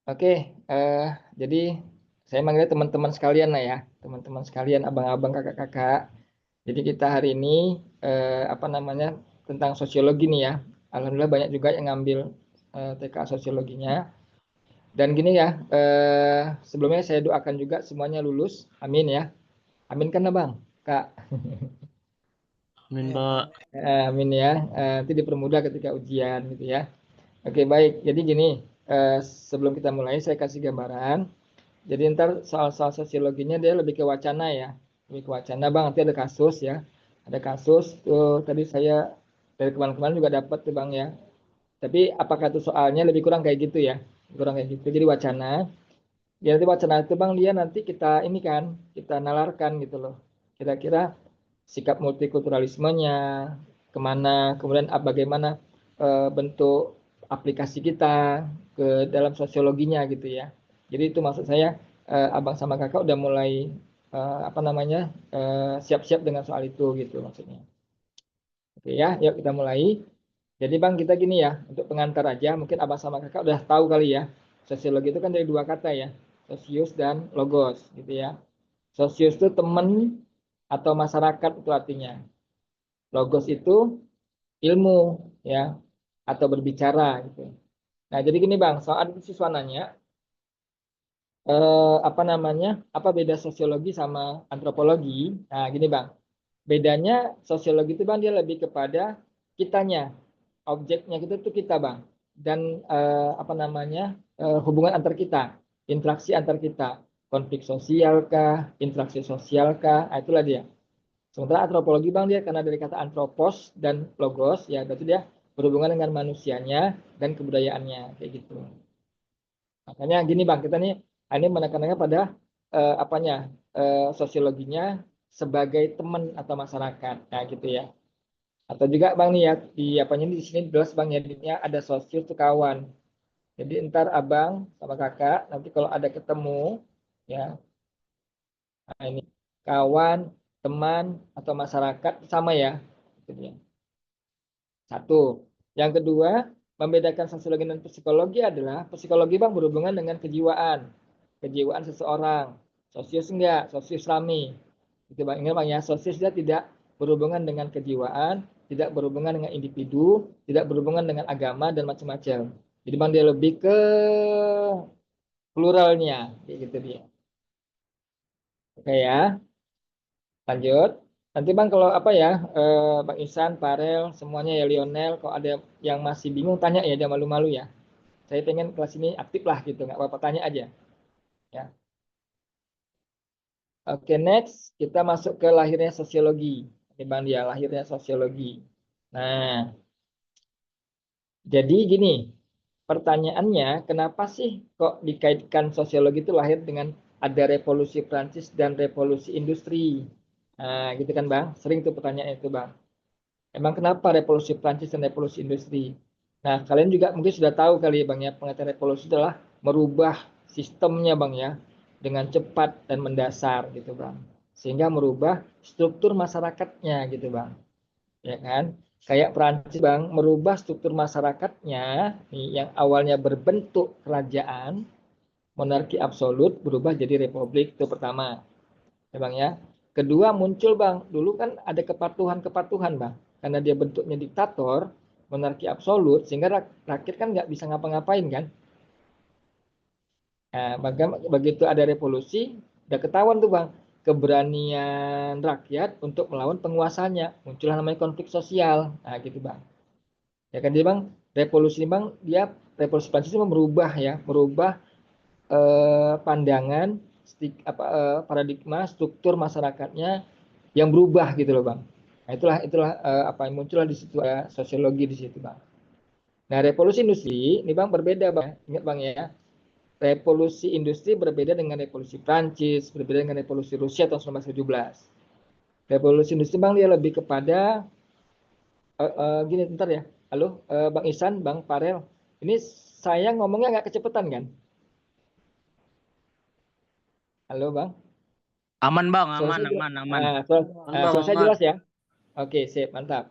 Oke, jadi saya manggil teman-teman sekalian lah ya, teman-teman sekalian, abang-abang, kakak-kakak. Jadi kita hari ini apa namanya tentang sosiologi nih ya. Alhamdulillah banyak juga yang ngambil TK sosiologinya. Dan gini ya, sebelumnya saya doakan juga semuanya lulus, amin ya. Amin kan abang, kak. Amin, Pak. Amin ya. Nanti dipermudah ketika ujian gitu ya. Oke baik. Jadi gini, sebelum kita mulai saya kasih gambaran. Jadi ntar soal-soal sosiologinya dia lebih ke wacana ya. Lebih ke wacana bang, nanti ada kasus ya. Ada kasus tuh tadi saya dari kemarin-kemarin juga dapat tuh bang ya. Tapi apakah itu soalnya lebih kurang kayak gitu ya. Kurang kayak gitu. Jadi wacana. Ya nanti wacana itu bang dia nanti kita ini kan, kita nalarkan gitu loh. Kira-kira sikap multikulturalismenya kemana, kemudian bagaimana bentuk aplikasi kita ke dalam sosiologinya gitu ya. Jadi itu maksud saya abang sama kakak udah mulai apa namanya siap-siap dengan soal itu gitu maksudnya. Oke ya, yuk kita mulai. Jadi bang kita gini ya, untuk pengantar aja, mungkin abang sama kakak udah tahu kali ya, sosiologi itu kan dari dua kata ya, sosius dan logos gitu ya. Sosius itu teman atau masyarakat itu artinya. Logos itu ilmu ya atau berbicara gitu. Nah, jadi gini Bang, soal ada siswa nanya apa namanya? Apa beda sosiologi sama antropologi? Nah, gini Bang. Bedanya sosiologi itu Bang dia lebih kepada kitanya. Objeknya kita itu kita Bang. Dan apa namanya? Hubungan antar kita, interaksi antar kita. Konflik sosial kah, interaksi sosial kah? Nah, itulah dia. Sementara antropologi bang dia karena dari kata antropos dan logos ya berarti dia berhubungan dengan manusianya dan kebudayaannya kayak gitu. Makanya gini bang kita nih ini menekankan pada apanya sosiologinya sebagai teman atau masyarakat ya gitu ya. Atau juga bang nih ya di apanya di sini jelas bang ya dia ada sosius itu kawan. Jadi ntar abang sama kakak nanti kalau ada ketemu ya nah ini kawan teman atau masyarakat sama ya. Gitu dia. Satu. Yang kedua, membedakan sosiologi dan psikologi adalah psikologi bang berhubungan dengan kejiwaan, kejiwaan seseorang. Sosius enggak, sosius rame. Itu bang, ingat bang ya, sosius dia tidak berhubungan dengan kejiwaan, tidak berhubungan dengan individu, tidak berhubungan dengan agama dan macam-macam. Jadi bang dia lebih ke pluralnya, kayak gitu dia. Oke ya, lanjut. Nanti bang kalau apa ya, Bang Isan, Farel, semuanya ya Lionel, kalau ada yang masih bingung tanya ya, jangan malu-malu ya. Saya pengen kelas ini aktif lah gitu, nggak apa-apa tanya aja. Ya. Oke, next kita masuk ke lahirnya sosiologi. Ini bang dia lahirnya sosiologi. Nah, jadi gini, pertanyaannya kenapa sih kok dikaitkan sosiologi itu lahir dengan ada revolusi Prancis dan revolusi industri? Nah, gitu kan bang, sering tuh pertanyaan itu bang. Emang kenapa revolusi Prancis dan revolusi industri? Nah, kalian juga mungkin sudah tahu kali ya Bang ya, pengertian revolusi adalah merubah sistemnya Bang ya, dengan cepat dan mendasar gitu Bang. Sehingga merubah struktur masyarakatnya gitu Bang. Ya kan? Kayak Prancis Bang, merubah struktur masyarakatnya nih, yang awalnya berbentuk kerajaan, monarki absolut berubah jadi republik itu pertama. Ya Bang ya. Kedua muncul Bang, dulu kan ada kepatuhan-kepatuhan Bang. Karena dia bentuknya diktator, monarki absolut, sehingga rakyat kan nggak bisa ngapa-ngapain kan. Nah, begitu ada revolusi, udah ketahuan tuh Bang, keberanian rakyat untuk melawan penguasanya. Muncullah namanya konflik sosial. Nah gitu Bang. Ya kan dia Bang, revolusi ini Bang, dia revolusi Prancis itu merubah ya, merubah pandangan, paradigma, struktur masyarakatnya yang berubah gitu loh bang. Nah, itulah apa yang muncullah di situ sosiologi di situ bang. Nah revolusi industri ini bang berbeda bang. Ingat bang ya, revolusi industri berbeda dengan revolusi Prancis, berbeda dengan revolusi Rusia tahun 1917. Revolusi industri bang dia lebih kepada gini bentar ya. Halo bang Isan, bang Farel. Ini saya ngomongnya nggak kecepatan kan? Halo bang. Aman, Bang. Suara Aman, saya jelas. aman, aman. Aman, Bang, Suara saya aman. jelas ya. Oke sip mantap.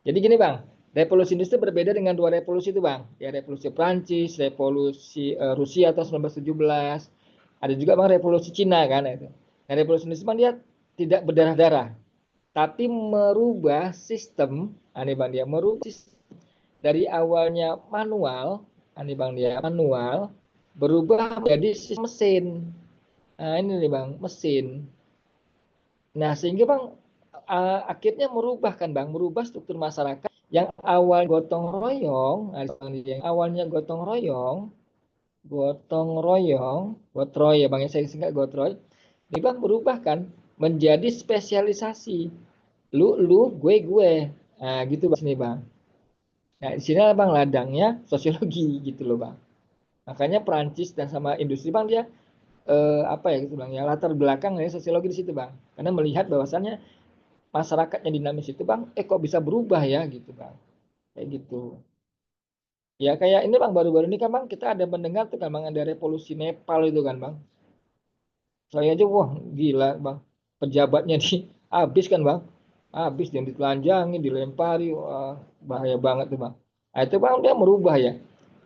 Jadi gini bang. Revolusi industri berbeda dengan dua revolusi itu bang. Ya revolusi Prancis, revolusi Rusia tahun 1917. Ada juga bang revolusi Cina kan itu. Nah revolusi industri bang dia tidak berdarah-darah, tapi merubah sistem, aneh bang dia merubah sistem dari awalnya manual, aneh bang dia manual, berubah menjadi sistem mesin. Nah ini nih bang mesin. Nah sehingga bang akhirnya merubah kan bang, merubah struktur masyarakat yang awal gotong royong, nah, yang awalnya gotong royong, gotroy ya bang, ya saya singkat gotroy, ini bang berubah kan menjadi spesialisasi, lu, gue, nah gitu bang sini bang. Nah di sini bang ladangnya sosiologi gitu loh bang. Makanya Perancis dan sama industri bang dia apa ya gitu bang ya latar belakang dari sosiologi di situ bang. Karena melihat bahwasannya masyarakatnya dinamis itu bang, kok bisa berubah ya gitu bang, kayak gitu. Ya kayak ini bang baru-baru ini kan bang kita ada mendengar tuh kan bang ada revolusi Nepal itu kan bang. Saya aja wah gila bang, pejabatnya di habis kan bang, habis yang ditelanjangi, dilempari, wah, bahaya banget tuh bang. Nah, itu bang dia merubah ya.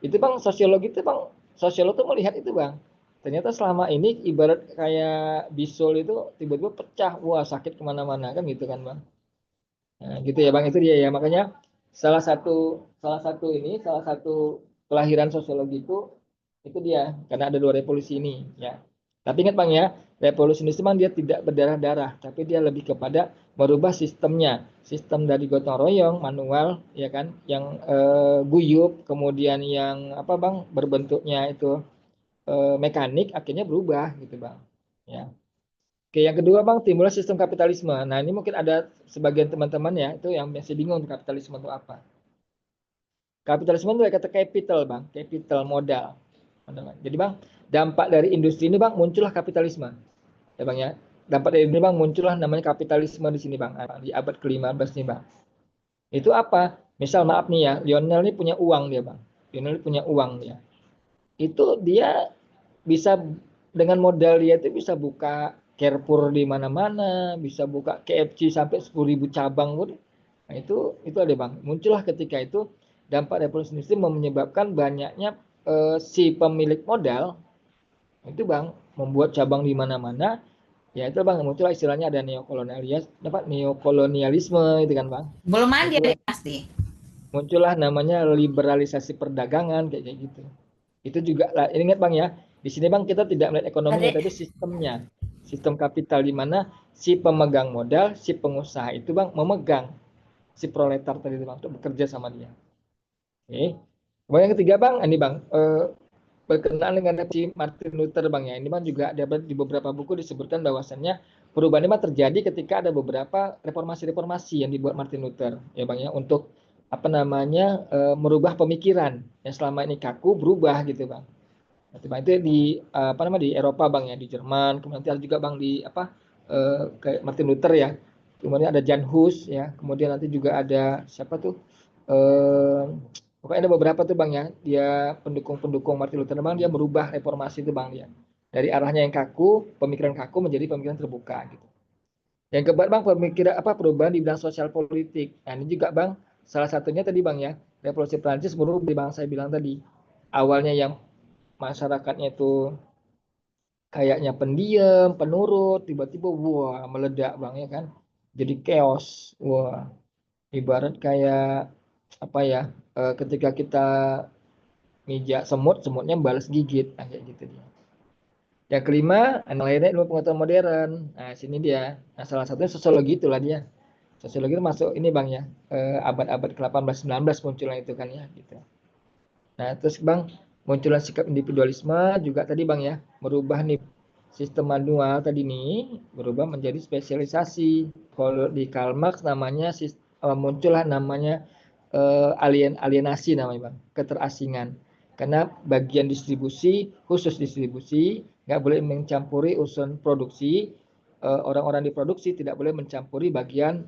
Itu bang sosiologi itu bang, sosiolog tuh melihat itu bang. Ternyata selama ini ibarat kayak bisul itu tiba-tiba pecah, wah sakit kemana-mana kan gitu kan bang. Nah, gitu ya Bang, itu dia ya. Makanya salah satu kelahiran sosiologi itu dia karena ada dua revolusi ini ya. Tapi ingat Bang ya, revolusi ini memang dia tidak berdarah-darah, tapi dia lebih kepada merubah sistemnya. Sistem dari gotong royong manual ya kan, yang guyup, kemudian yang apa Bang berbentuknya itu mekanik akhirnya berubah gitu Bang. Ya. Oke, yang kedua Bang, timbullah sistem kapitalisme. Nah, ini mungkin ada sebagian teman-teman ya, itu yang masih bingung kapitalisme itu apa. Kapitalisme itu dari kata capital Bang, capital modal. Jadi Bang, dampak dari industri ini Bang, muncullah kapitalisme. Ya Bang ya. Dampak dari ini Bang, muncullah namanya kapitalisme di sini Bang, di abad ke-15 nih Bang. Itu apa? Misal maaf nih ya, Lionel ini punya uang dia Bang. Lionel punya uang dia. Itu dia bisa dengan modal dia itu bisa buka Carrefour di mana-mana, bisa buka KFC sampai 10.000 cabang pun. Nah, itu ada Bang. Muncullah ketika itu dampak revolusi industri menyebabkan banyaknya si pemilik modal itu Bang membuat cabang di mana-mana. Ya itu Bang muncul istilahnya ada neokolonialisme itu kan Bang. Belum mandi Muncul adik pasti. muncullah namanya liberalisasi perdagangan kayak gitu. Itu juga lah, ingat Bang ya, di sini Bang kita tidak melihat ekonominya Adik, tapi sistemnya. Sistem kapital di mana si pemegang modal, si pengusaha itu Bang memegang si proletar tadi itu Bang untuk bekerja sama dia. Oke. Kemudian yang ketiga Bang, ini Bang berkenaan dengan si Martin Luther Bang ya. Ini Bang juga ada di beberapa buku disebutkan bahwasannya perubahan ini terjadi ketika ada beberapa reformasi-reformasi yang dibuat Martin Luther ya Bang ya untuk apa namanya merubah pemikiran yang selama ini kaku berubah gitu Bang. Nah, itu di apa namanya di Eropa Bang ya, di Jerman, kemudian ada juga Bang di apa kayak Martin Luther ya. Kemudian ada Jan Hus ya, kemudian nanti juga ada siapa tuh eh pokoknya ada beberapa tuh Bang ya, dia pendukung-pendukung Martin Luther Bang dia merubah reformasi itu Bang dia. Dari arahnya yang kaku, pemikiran kaku menjadi pemikiran terbuka gitu. Yang keempat Bang, pemikiran apa perubahan di bidang sosial politik. Nah, ini juga Bang, salah satunya tadi Bang ya, Revolusi Prancis berubah di Bang saya bilang tadi. Awalnya yang masyarakatnya itu kayaknya pendiam, penurut, tiba-tiba wah meledak Bang ya kan. Jadi chaos. Wah, ibarat kayak apa ya? Ketika kita mijak semut, semutnya balas gigit, nah, kayak gitu dia. Yang kelima, lainnya ilmu pengetahuan modern. Nah, sini dia. Nah, salah satunya sosiologi itulah dia. Sosiologi itu masuk ini Bang ya. Abad-abad ke-18 19 munculnya itu kan ya gitu. Nah, terus Bang, munculnya sikap individualisme juga tadi Bang ya, merubah nih sistem manual tadi nih berubah menjadi spesialisasi. Kalau di Karl Marx namanya muncullah namanya alienasi namanya Bang, keterasingan. Karena bagian distribusi, khusus distribusi, nggak boleh mencampuri urusan produksi. Orang-orang di produksi tidak boleh mencampuri bagian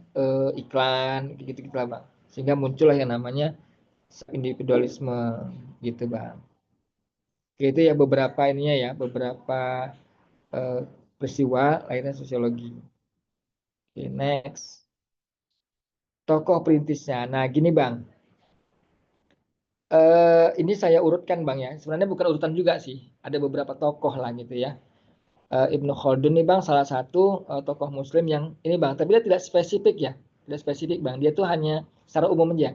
iklan gitu-gitu lah Bang. Sehingga muncullah yang namanya individualisme gitu Bang. Oke, itu ya beberapa ininya ya, beberapa eh, peristiwa lahirnya sosiologi. Oke, next. Tokoh perintisnya. Nah, gini Bang. Ini saya urutkan Bang ya. Sebenarnya bukan urutan juga sih. Ada beberapa tokoh lah gitu ya. Ibnu Khaldun nih Bang salah satu tokoh Muslim yang ini Bang. Tapi dia tidak spesifik ya. Tidak spesifik Bang. Dia tuh hanya secara umum aja.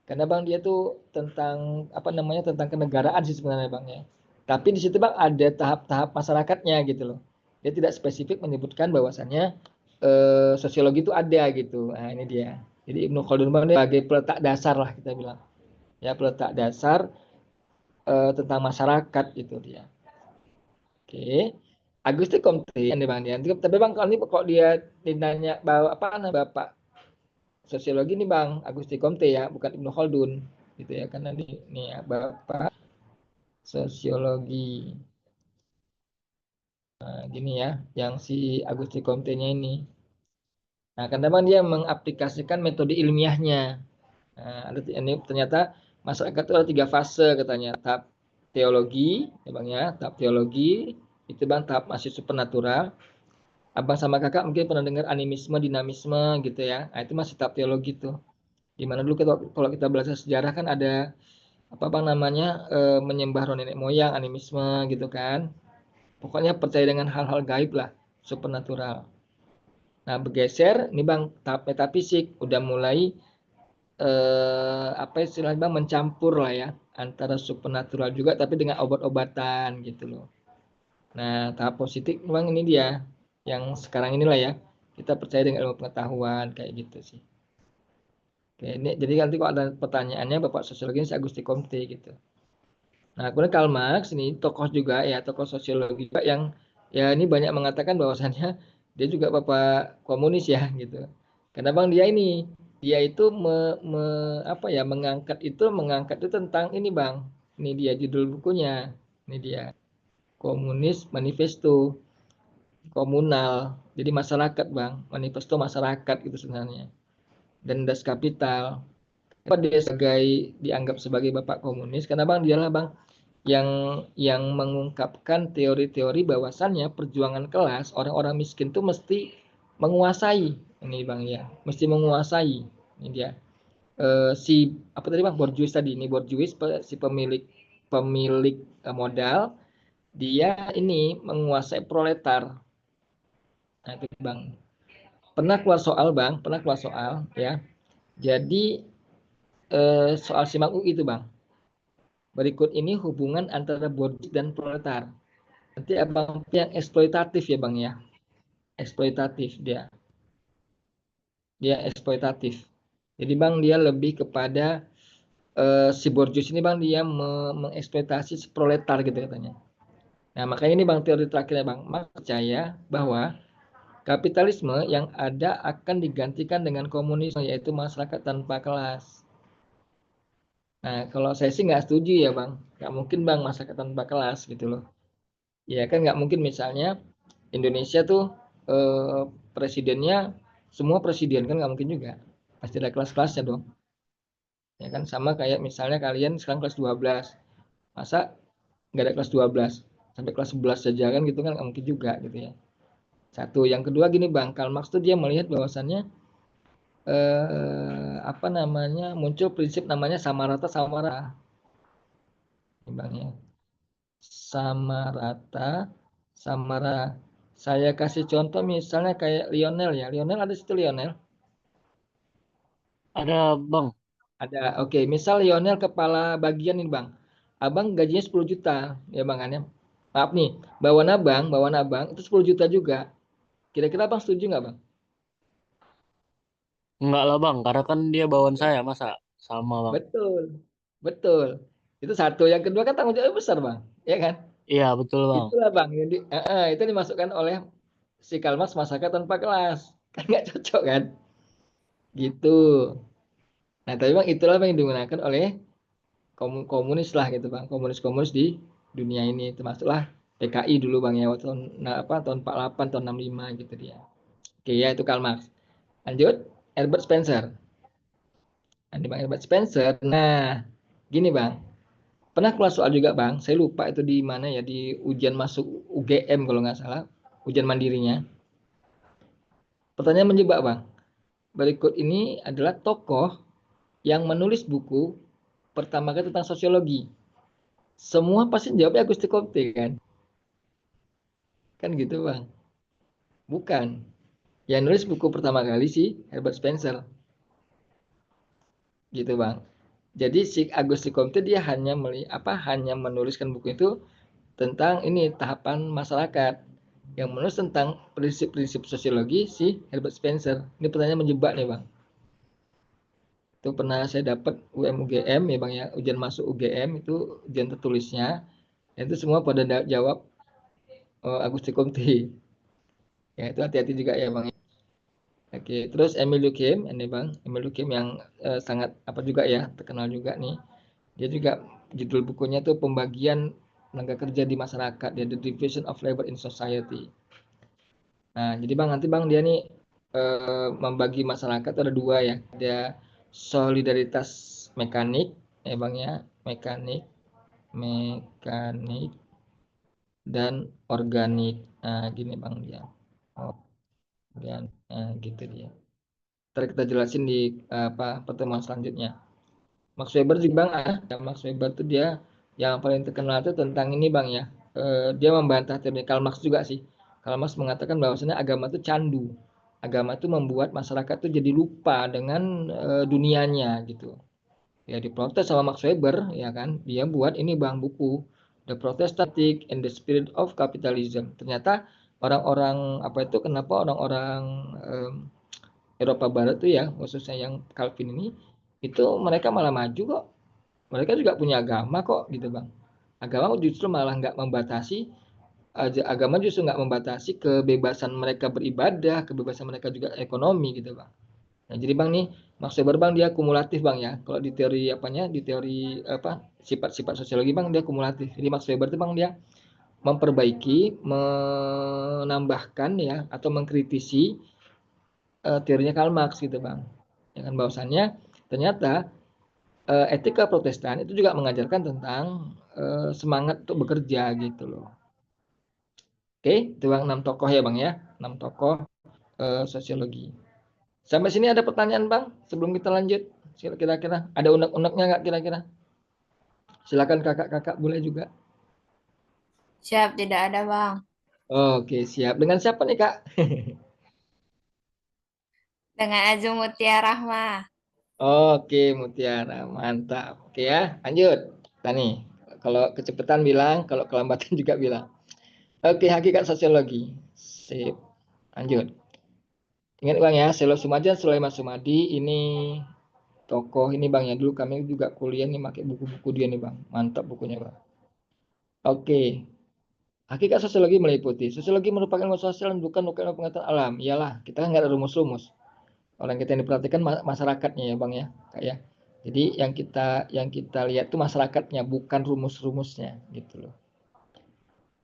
Karena Bang dia tuh tentang apa namanya tentang kenegaraan sih sebenarnya Bang ya. Tapi di situ Bang ada tahap-tahap masyarakatnya gitu loh. Dia tidak spesifik menyebutkan bahwasannya sosiologi itu ada gitu. Nah ini dia. Jadi Ibnu Khaldun Bang dia sebagai peletak dasar lah kita bilang. Ya peletak dasar tentang masyarakat itu dia. Oke. Agustus Comte ini Bang dia. Tapi Bang kalau ini kok dia ditanya bahwa apa nah Bapak sosiologi nih Bang, Agustus Comte ya, bukan Ibnu Khaldun gitu ya. Karena ini ya Bapak sosiologi. Nah, gini ya, yang si Agustus Comte-nya ini. Nah, karena Bang dia mengaplikasikan metode ilmiahnya. Nah, ini ternyata masyarakat itu ada 3 fase katanya. Tahap teologi, ya Bang ya, tahap teologi, itu Bang tahap masih supernatural. Abang sama kakak mungkin pernah dengar animisme, dinamisme gitu ya. Nah, itu masih tahap teologi tuh. Dimana dulu kita, kalau kita belajar sejarah kan ada apa bang namanya menyembah roh nenek moyang, animisme gitu kan. Pokoknya percaya dengan hal-hal gaib lah, supernatural. Nah bergeser, ini bang tahap metafisik, udah mulai apa istilahnya bang mencampur lah ya antara supernatural juga tapi dengan obat-obatan gitu loh. Nah, tahap positif memang ini dia yang sekarang inilah ya. Kita percaya dengan ilmu pengetahuan kayak gitu sih. Oke, ini jadi nanti kalau ada pertanyaannya Bapak sosiologi ini Auguste Comte gitu. Nah, kemudian Karl Marx ini tokoh juga ya, tokoh sosiologi juga yang ya ini banyak mengatakan bahwasannya dia juga Bapak komunis ya gitu. Karena Bang dia itu apa ya mengangkat itu tentang ini Bang. Ini dia judul bukunya. Ini dia Komunis Manifesto Komunal. Jadi masyarakat, Bang. Manifesto masyarakat itu sebenarnya. Dan Das Kapital. Apa dia dianggap sebagai bapak komunis karena Bang dialah Bang yang mengungkapkan teori-teori bahwasannya perjuangan kelas orang-orang miskin itu mesti menguasai ini Bang ya, mesti menguasai. Ini dia. Si apa tadi Bang Borjuis tadi ini Borjuis si pemilik pemilik modal dia ini menguasai proletar. Nah, itu Bang. Pernah keluar soal Bang, pernah keluar soal ya. Jadi soal simak UI itu Bang. Berikut ini hubungan antara borjuis dan proletar. Nanti abang yang eksploitatif ya bang ya, eksploitatif dia, dia eksploitatif. Jadi bang dia lebih kepada si borjuis ini bang dia mengeksploitasi si proletar gitu katanya. Nah makanya ini bang teori terakhirnya bang, Marx percaya bahwa kapitalisme yang ada akan digantikan dengan komunisme yaitu masyarakat tanpa kelas. Nah, kalau saya sih nggak setuju ya, Bang. Nggak mungkin, Bang, masyarakat tanpa kelas gitu loh. Ya kan nggak mungkin misalnya Indonesia tuh eh, presidennya semua presiden kan nggak mungkin juga. Pasti ada kelas-kelasnya dong. Ya kan sama kayak misalnya kalian sekarang kelas 12. Masa nggak ada kelas 12 sampai kelas 11 saja kan gitu kan nggak mungkin juga gitu ya. Satu, yang kedua gini Bang, Karl Marx tuh dia melihat bahwasannya apa namanya muncul prinsip namanya sama rata sama rata. Bang ya. Sama rata, sama rata. Saya kasih contoh misalnya kayak Lionel ya. Lionel ada situ Lionel. Ada bang. Ada. Oke, misal Lionel kepala bagian nih Bang. Abang gajinya 10 juta ya Bang kan ya. Maaf nih, bawaan abang itu 10 juta juga. Kira-kira Abang setuju nggak Bang? Enggak lah bang, karena kan dia bawaan saya masa sama bang. Betul. Betul. Itu satu. Yang kedua kan tanggung jawab besar Bang. Ya kan? Iya betul bang. Itulah Bang. Jadi, itu dimasukkan oleh si Kalmas masyarakat tanpa kelas. Kan nggak cocok kan? Gitu. Nah, tapi bang itulah yang digunakan oleh komunis lah gitu bang, komunis-komunis di dunia ini, termasuklah PKI dulu bang ya, waktu tahun nah, apa tahun 48 tahun 65 gitu dia. Oke ya itu Karl Marx. Lanjut, Herbert Spencer. Nah, ini bang Herbert Spencer. Nah, gini bang, pernah keluar soal juga bang, saya lupa itu di mana ya, di ujian masuk UGM kalau nggak salah, ujian mandirinya. Pertanyaan menjebak bang. Berikut ini adalah tokoh yang menulis buku pertama kali tentang sosiologi. Semua pasti jawabnya Auguste Comte kan? Kan gitu Bang. Bukan. Yang nulis buku pertama kali sih Herbert Spencer. Gitu Bang. Jadi si Auguste Comte dia hanya menuliskan buku itu tentang ini tahapan masyarakat. Yang menulis tentang prinsip-prinsip sosiologi si Herbert Spencer. Ini pertanyaan menjebak nih Bang. Itu pernah saya dapat UM-UGM ya Bang ya, ujian masuk UGM itu ujian tertulisnya. Itu semua pada jawab Auguste Comte. Ya itu hati-hati juga ya Bang. Oke, terus Emil Durkheim ini Bang, Emil Durkheim yang sangat apa juga ya, terkenal juga nih. Dia juga judul bukunya tuh pembagian tenaga kerja di masyarakat, ya The Division of Labor in Society. Nah, jadi Bang nanti Bang dia nih membagi masyarakat ada dua ya. Ada solidaritas mekanik, ya Bang ya, mekanik, mekanik dan organik. Nah, gini Bang dia. Organ, nah, gitu dia. Ntar kita jelasin di pertemuan selanjutnya. Max Weber juga Bang, Max Weber tuh dia yang paling terkenal itu tentang ini Bang ya. Dia membantah teori Karl Marx juga sih. Karl Marx mengatakan bahwasanya agama itu candu. Agama itu membuat masyarakat itu jadi lupa dengan dunianya gitu. Ya diprotes sama Max Weber ya kan. Dia buat ini Bang buku The Protestant and the Spirit of Capitalism. Ternyata orang-orang apa itu kenapa orang-orang Eropa Barat tuh ya khususnya yang Calvin ini itu mereka malah maju kok, mereka juga punya agama kok gitu Bang. Agama justru malah nggak membatasi, agama justru nggak membatasi kebebasan mereka beribadah, kebebasan mereka juga ekonomi gitu Bang. Nah jadi Bang nih Max Weber Bang dia kumulatif Bang ya, kalau di teori apanya, di teori apa sifat-sifat sosiologi Bang dia kumulatif. Jadi Max Weber itu Bang dia memperbaiki, menambahkan ya atau mengkritisi teorinya Karl Marx gitu Bang. Ya kan bahwasannya ternyata etika Protestan itu juga mengajarkan tentang semangat untuk bekerja gitu loh. Oke, itu Bang 6 tokoh ya Bang ya, 6 tokoh sosiologi. Sampai sini ada pertanyaan Bang sebelum kita lanjut. Kira-kira ada unek-uneknya nggak kira-kira? Silakan kakak-kakak boleh juga. Siap, tidak ada, Bang. Oke, siap. Dengan siapa nih Kak? Dengan Azum Mutia Rahma. Oke, Mutiara, mantap. Oke ya, lanjut. Tani, kalau kecepatan bilang, kalau kelambatan juga bilang. Oke, hakikat sosiologi. Sip. Lanjut. Ingat Bang ya, Selo Sumadjan, Sulaiman Sumadi ini tokoh ini Bang ya. Dulu kami juga kuliah nih pakai buku-buku dia nih Bang. Mantap bukunya Bang. Oke. Hakikat sosiologi meliputi. Sosiologi merupakan ilmu sosial dan bukan pengetahuan alam. Iyalah, kita kan nggak ada rumus-rumus. Orang kita yang diperhatikan masyarakatnya ya Bang ya. Kayak. Jadi yang kita lihat tuh masyarakatnya, bukan rumus-rumusnya gitu loh.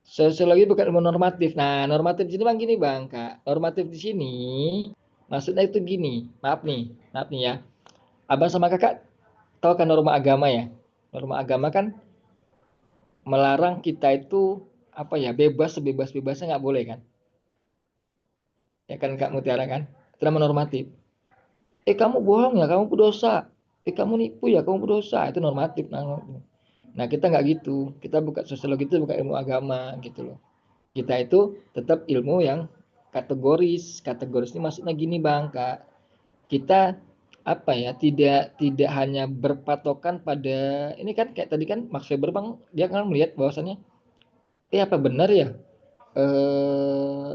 Sosiologi bukan ilmu normatif. Nah, normatif di sini Bang gini Bang, Kak. Normatif di sini maksudnya itu gini. Maaf nih ya. Abang sama Kakak tahu kan norma agama ya? Norma agama kan melarang kita itu apa ya, bebas sebebas-bebasnya nggak boleh kan? Ya kan Kak Mutiara kan? Itu namanya normatif. Kamu bohong ya, kamu berdosa. Kamu nipu ya, kamu berdosa. Itu normatif. Nah, kita nggak gitu. Kita bukan sosiologi itu bukan ilmu agama gitu loh. Kita itu tetap ilmu yang kategoris. Kategoris ini maksudnya gini Bang, Kak. Kita apa ya, tidak hanya berpatokan pada ini kan kayak tadi kan Max Weber Bang, dia kan melihat bahwasannya apa benar ya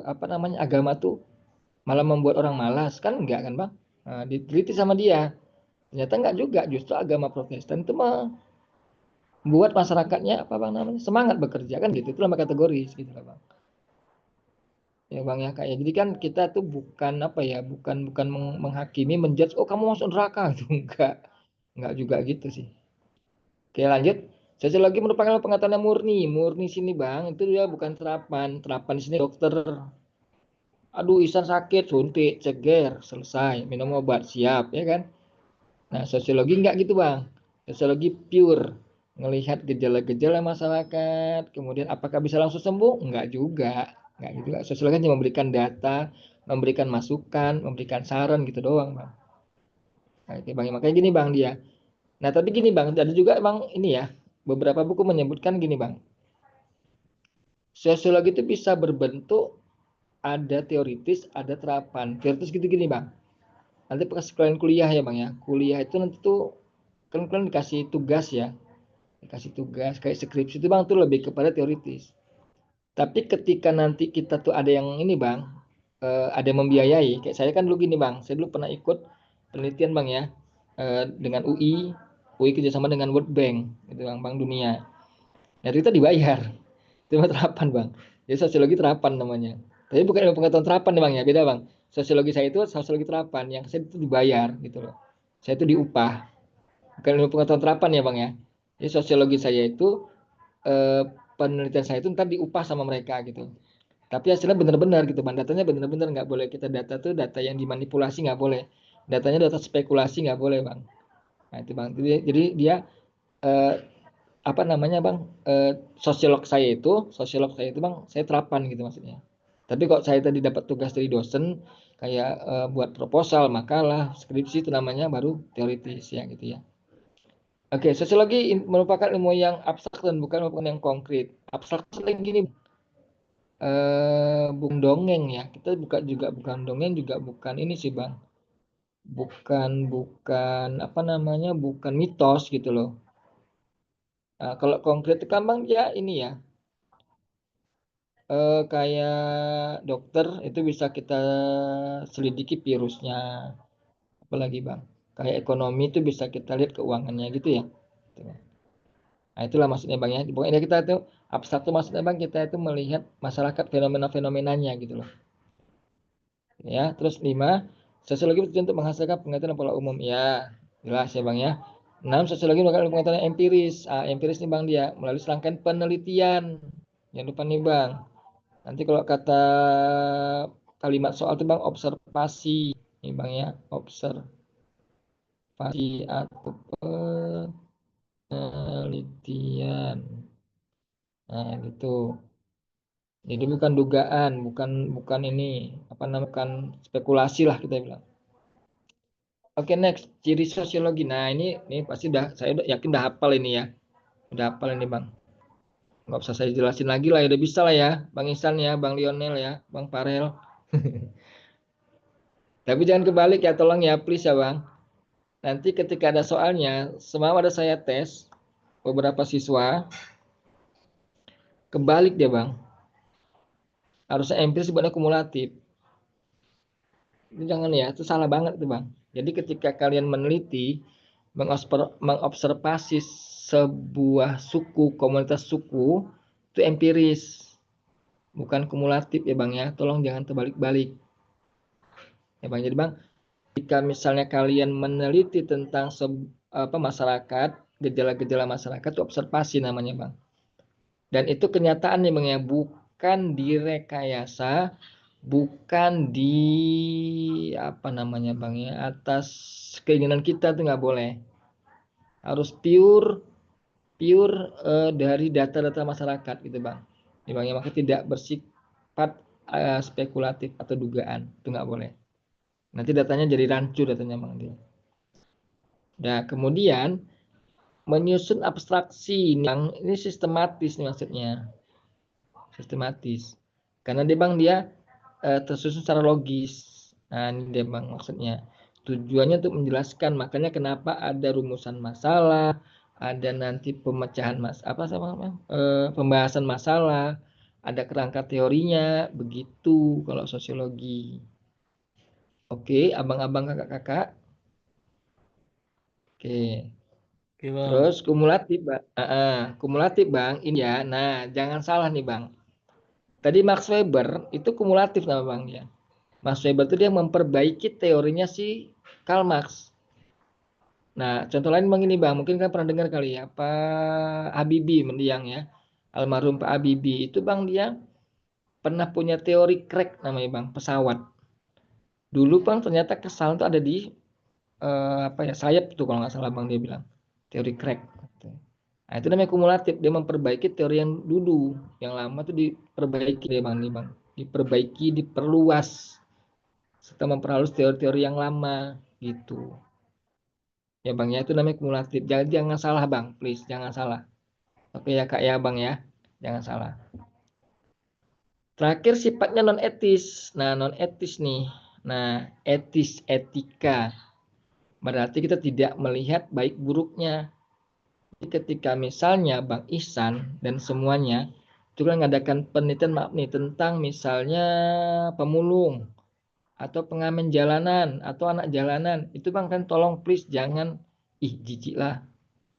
apa namanya agama tuh malah membuat orang malas kan, enggak kan Bang. Nah, diteliti sama dia ternyata enggak juga, justru agama Protestan itu membuat masyarakatnya apa Bang namanya semangat bekerja kan gitu. Itu nama kategoris gitu lah Bang. Ya Bang ya kayak jadi kan kita tuh bukan apa ya, bukan bukan menghakimi, menjudge oh kamu masuk neraka itu enggak juga gitu sih. Oke lanjut. Sosiologi merupakan pengetahuan yang murni. Murni sini Bang, itu dia bukan terapan. Terapan di sini dokter. Aduh, Isan sakit, suntik, ceger, selesai, minum obat, siap, ya kan? Nah, sosiologi enggak gitu Bang. Sosiologi pure. Ngelihat gejala-gejala masyarakat, kemudian apakah bisa langsung sembuh? Enggak juga. Enggak gitu. Sosiologi hanya memberikan data, memberikan masukan, memberikan saran gitu doang Bang. Nah, itu Bang. Makanya gini Bang dia. Nah, tapi gini Bang, ada juga Bang ini ya, beberapa buku menyebutkan gini Bang. Sosiologi itu bisa berbentuk ada teoritis, ada terapan. Teoritis gitu gini Bang. Nanti pas kalian kuliah ya Bang ya. Kuliah itu nanti tuh kan kalian dikasih tugas ya. Dikasih tugas kayak skripsi itu Bang tuh lebih kepada teoritis. Tapi ketika nanti kita tuh ada yang ini Bang, ada yang membiayai. Kayak saya kan dulu gini Bang, saya dulu pernah ikut penelitian Bang ya, dengan UI kerjasama dengan World Bank, gitu Bang, Bank Dunia. Nah itu kita dibayar, itu mah terapan Bang. Jadi sosiologi terapan namanya. Tapi bukan ilmu pengetahuan terapan nih Bang ya, beda Bang. Sosiologi saya itu sosiologi terapan, yang saya itu dibayar gitu loh. Saya itu diupah, bukan ilmu pengetahuan terapan ya Bang ya. Jadi sosiologi saya itu eh, penelitian saya itu ntar diupah sama mereka gitu. Tapi hasilnya benar-benar gitu bang, datanya benar-benar nggak boleh kita data tuh data yang dimanipulasi nggak boleh, datanya data spekulasi nggak boleh bang. Nah itu bang, jadi dia eh, apa namanya bang, sosiolog saya itu bang, saya terapan gitu maksudnya. Tapi kok saya tadi dapat tugas dari dosen kayak buat proposal, makalah, skripsi itu namanya baru teoritis ya gitu ya. Oke, sosiologi merupakan ilmu yang abstrak dan bukan merupakan yang konkret. Abstrak selain gini, bukan dongeng ya. Kita bukan dongeng juga bukan ini sih Bang. Bukan bukan apa namanya? Bukan mitos gitu loh. Nah, kalau konkret itu kan Bang ya ini ya. Kayak dokter itu bisa kita selidiki virusnya. Apalagi Bang. Kayak ekonomi itu bisa kita lihat keuangannya gitu ya. Gitu. Nah, itulah maksudnya Bang ya. Pokoknya kita itu abstrak itu maksudnya Bang kita itu melihat masyarakat fenomena-fenomenanya gitu loh. Ya, terus 5 sosiologi bertujuan untuk menghasilkan pengetahuan pola umum. Ya, jelas ya Bang ya. 6 sosiologi merupakan pengetahuan empiris. Empiris nih Bang dia melalui serangkaian penelitian. Jangan lupa nih Bang. Nanti kalau kata kalimat soal itu Bang observasi. Nih Bang ya, observasi atau penelitian. Nah, gitu. Jadi bukan dugaan, bukan bukan ini apa namanya, bukan spekulasi lah kita bilang. Oke, next, ciri sosiologi. Nah, ini pasti saya udah yakin udah hafal ini ya. Udah hafal ini, Bang. Nggak usah saya jelasin lagi lah, ya udah bisa lah ya. Bang Ihsan ya, Bang Lionel ya, Bang Farel. Tapi jangan kebalik ya, tolong ya, please ya, Bang. Nanti ketika ada soalnya, semalam ada saya tes beberapa siswa, kebalik dia, Bang. Harusnya empiris buatnya kumulatif. Itu jangan ya, itu salah banget tuh, Bang. Jadi ketika kalian meneliti, mengobservasi sebuah suku, komunitas suku, itu empiris, bukan kumulatif ya Bang ya. Tolong jangan terbalik-balik. Ya Bang, jadi Bang, jika misalnya kalian meneliti tentang masyarakat, gejala-gejala masyarakat itu observasi namanya Bang. Dan itu kenyataan nih Bang ya, bukan direkayasa, bukan di apa namanya Bang ya, atas keinginan kita tuh nggak boleh. Harus pure pure dari data-data masyarakat gitu Bang. Ya, Bang ya, maka tidak bersifat spekulatif atau dugaan, itu nggak boleh. Nanti datanya jadi rancu datanya Bang dia. Nah, kemudian menyusun abstraksi yang ini sistematis nih maksudnya. Sistematis. Karena dia Bang dia tersusun secara logis. Nah, ini dia Bang maksudnya. Tujuannya untuk menjelaskan makanya kenapa ada rumusan masalah, ada nanti pemecahan apa sama pembahasan masalah, ada kerangka teorinya, begitu kalau sosiologi. Oke, abang-abang kakak-kakak. Oke. Oke, Bang. Terus kumulatif, Bang. Kumulatif, Bang. Ini ya. Nah, jangan salah nih, Bang. Tadi Max Weber itu kumulatif nama Bang ya. Max Weber itu dia memperbaiki teorinya si Karl Marx. Nah, contoh lain Bang ini Bang, mungkin kan pernah dengar kali ya, Pak Habibie mendiang ya. Almarhum Pak Habibie itu Bang dia pernah punya teori crack namanya Bang, pesawat. Dulu Bang ternyata kesalahan itu ada di apa ya, sayap tuh kalau nggak salah Bang dia bilang. Teori crack. Nah, itu namanya kumulatif, dia memperbaiki teori yang dulu, yang lama tuh diperbaiki dia Bang nih Bang. Diperbaiki, diperluas serta memperhalus teori-teori yang lama gitu. Ya Bang ya, itu namanya kumulatif. Jangan salah Bang, please jangan salah. Oke ya Kak ya Bang ya, jangan salah. Terakhir sifatnya non etis. Nah non etis nih. Nah etis, etika. Berarti kita tidak melihat baik buruknya. Jadi ketika misalnya Bang Ihsan dan semuanya itu kan mengadakan penelitian maaf nih tentang misalnya pemulung atau pengamen jalanan atau anak jalanan, itu Bang kan tolong please jangan ih jijik lah,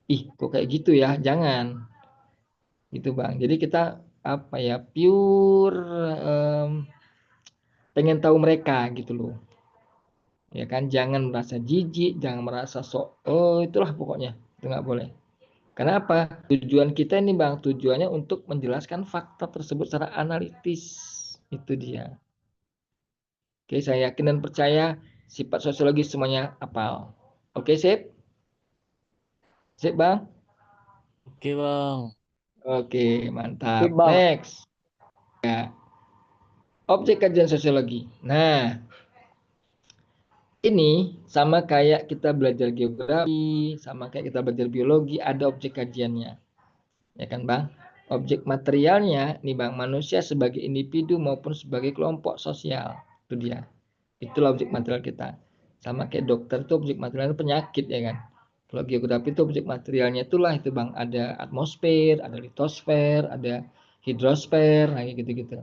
ih kok kayak gitu ya, jangan gitu Bang. Jadi kita apa ya pure em, pengen tahu mereka gitu loh. Ya kan jangan merasa jijik, jangan merasa sok oh itulah pokoknya. Itu nggak boleh. Karena apa? Tujuan kita ini Bang, tujuannya untuk menjelaskan fakta tersebut secara analitis. Itu dia. Oke, saya yakin dan percaya sifat sosiologi semuanya hafal. Oke, sip? Sip, Bang? Oke bang. Oke, mantap. Sip, Bang. Next. Objek kajian sosiologi. Nah, ini sama kayak kita belajar geografi, sama kayak kita belajar biologi, ada objek kajiannya. Ya kan, Bang? Objek materialnya, nih Bang, manusia sebagai individu maupun sebagai kelompok sosial. Itu dia. Itulah objek material kita. Sama kayak dokter itu objek materialnya penyakit, ya kan? Kalau geografi itu objek materialnya itulah itu Bang, ada atmosfer, ada litosfer, ada hidrosfer, nah gitu-gitu.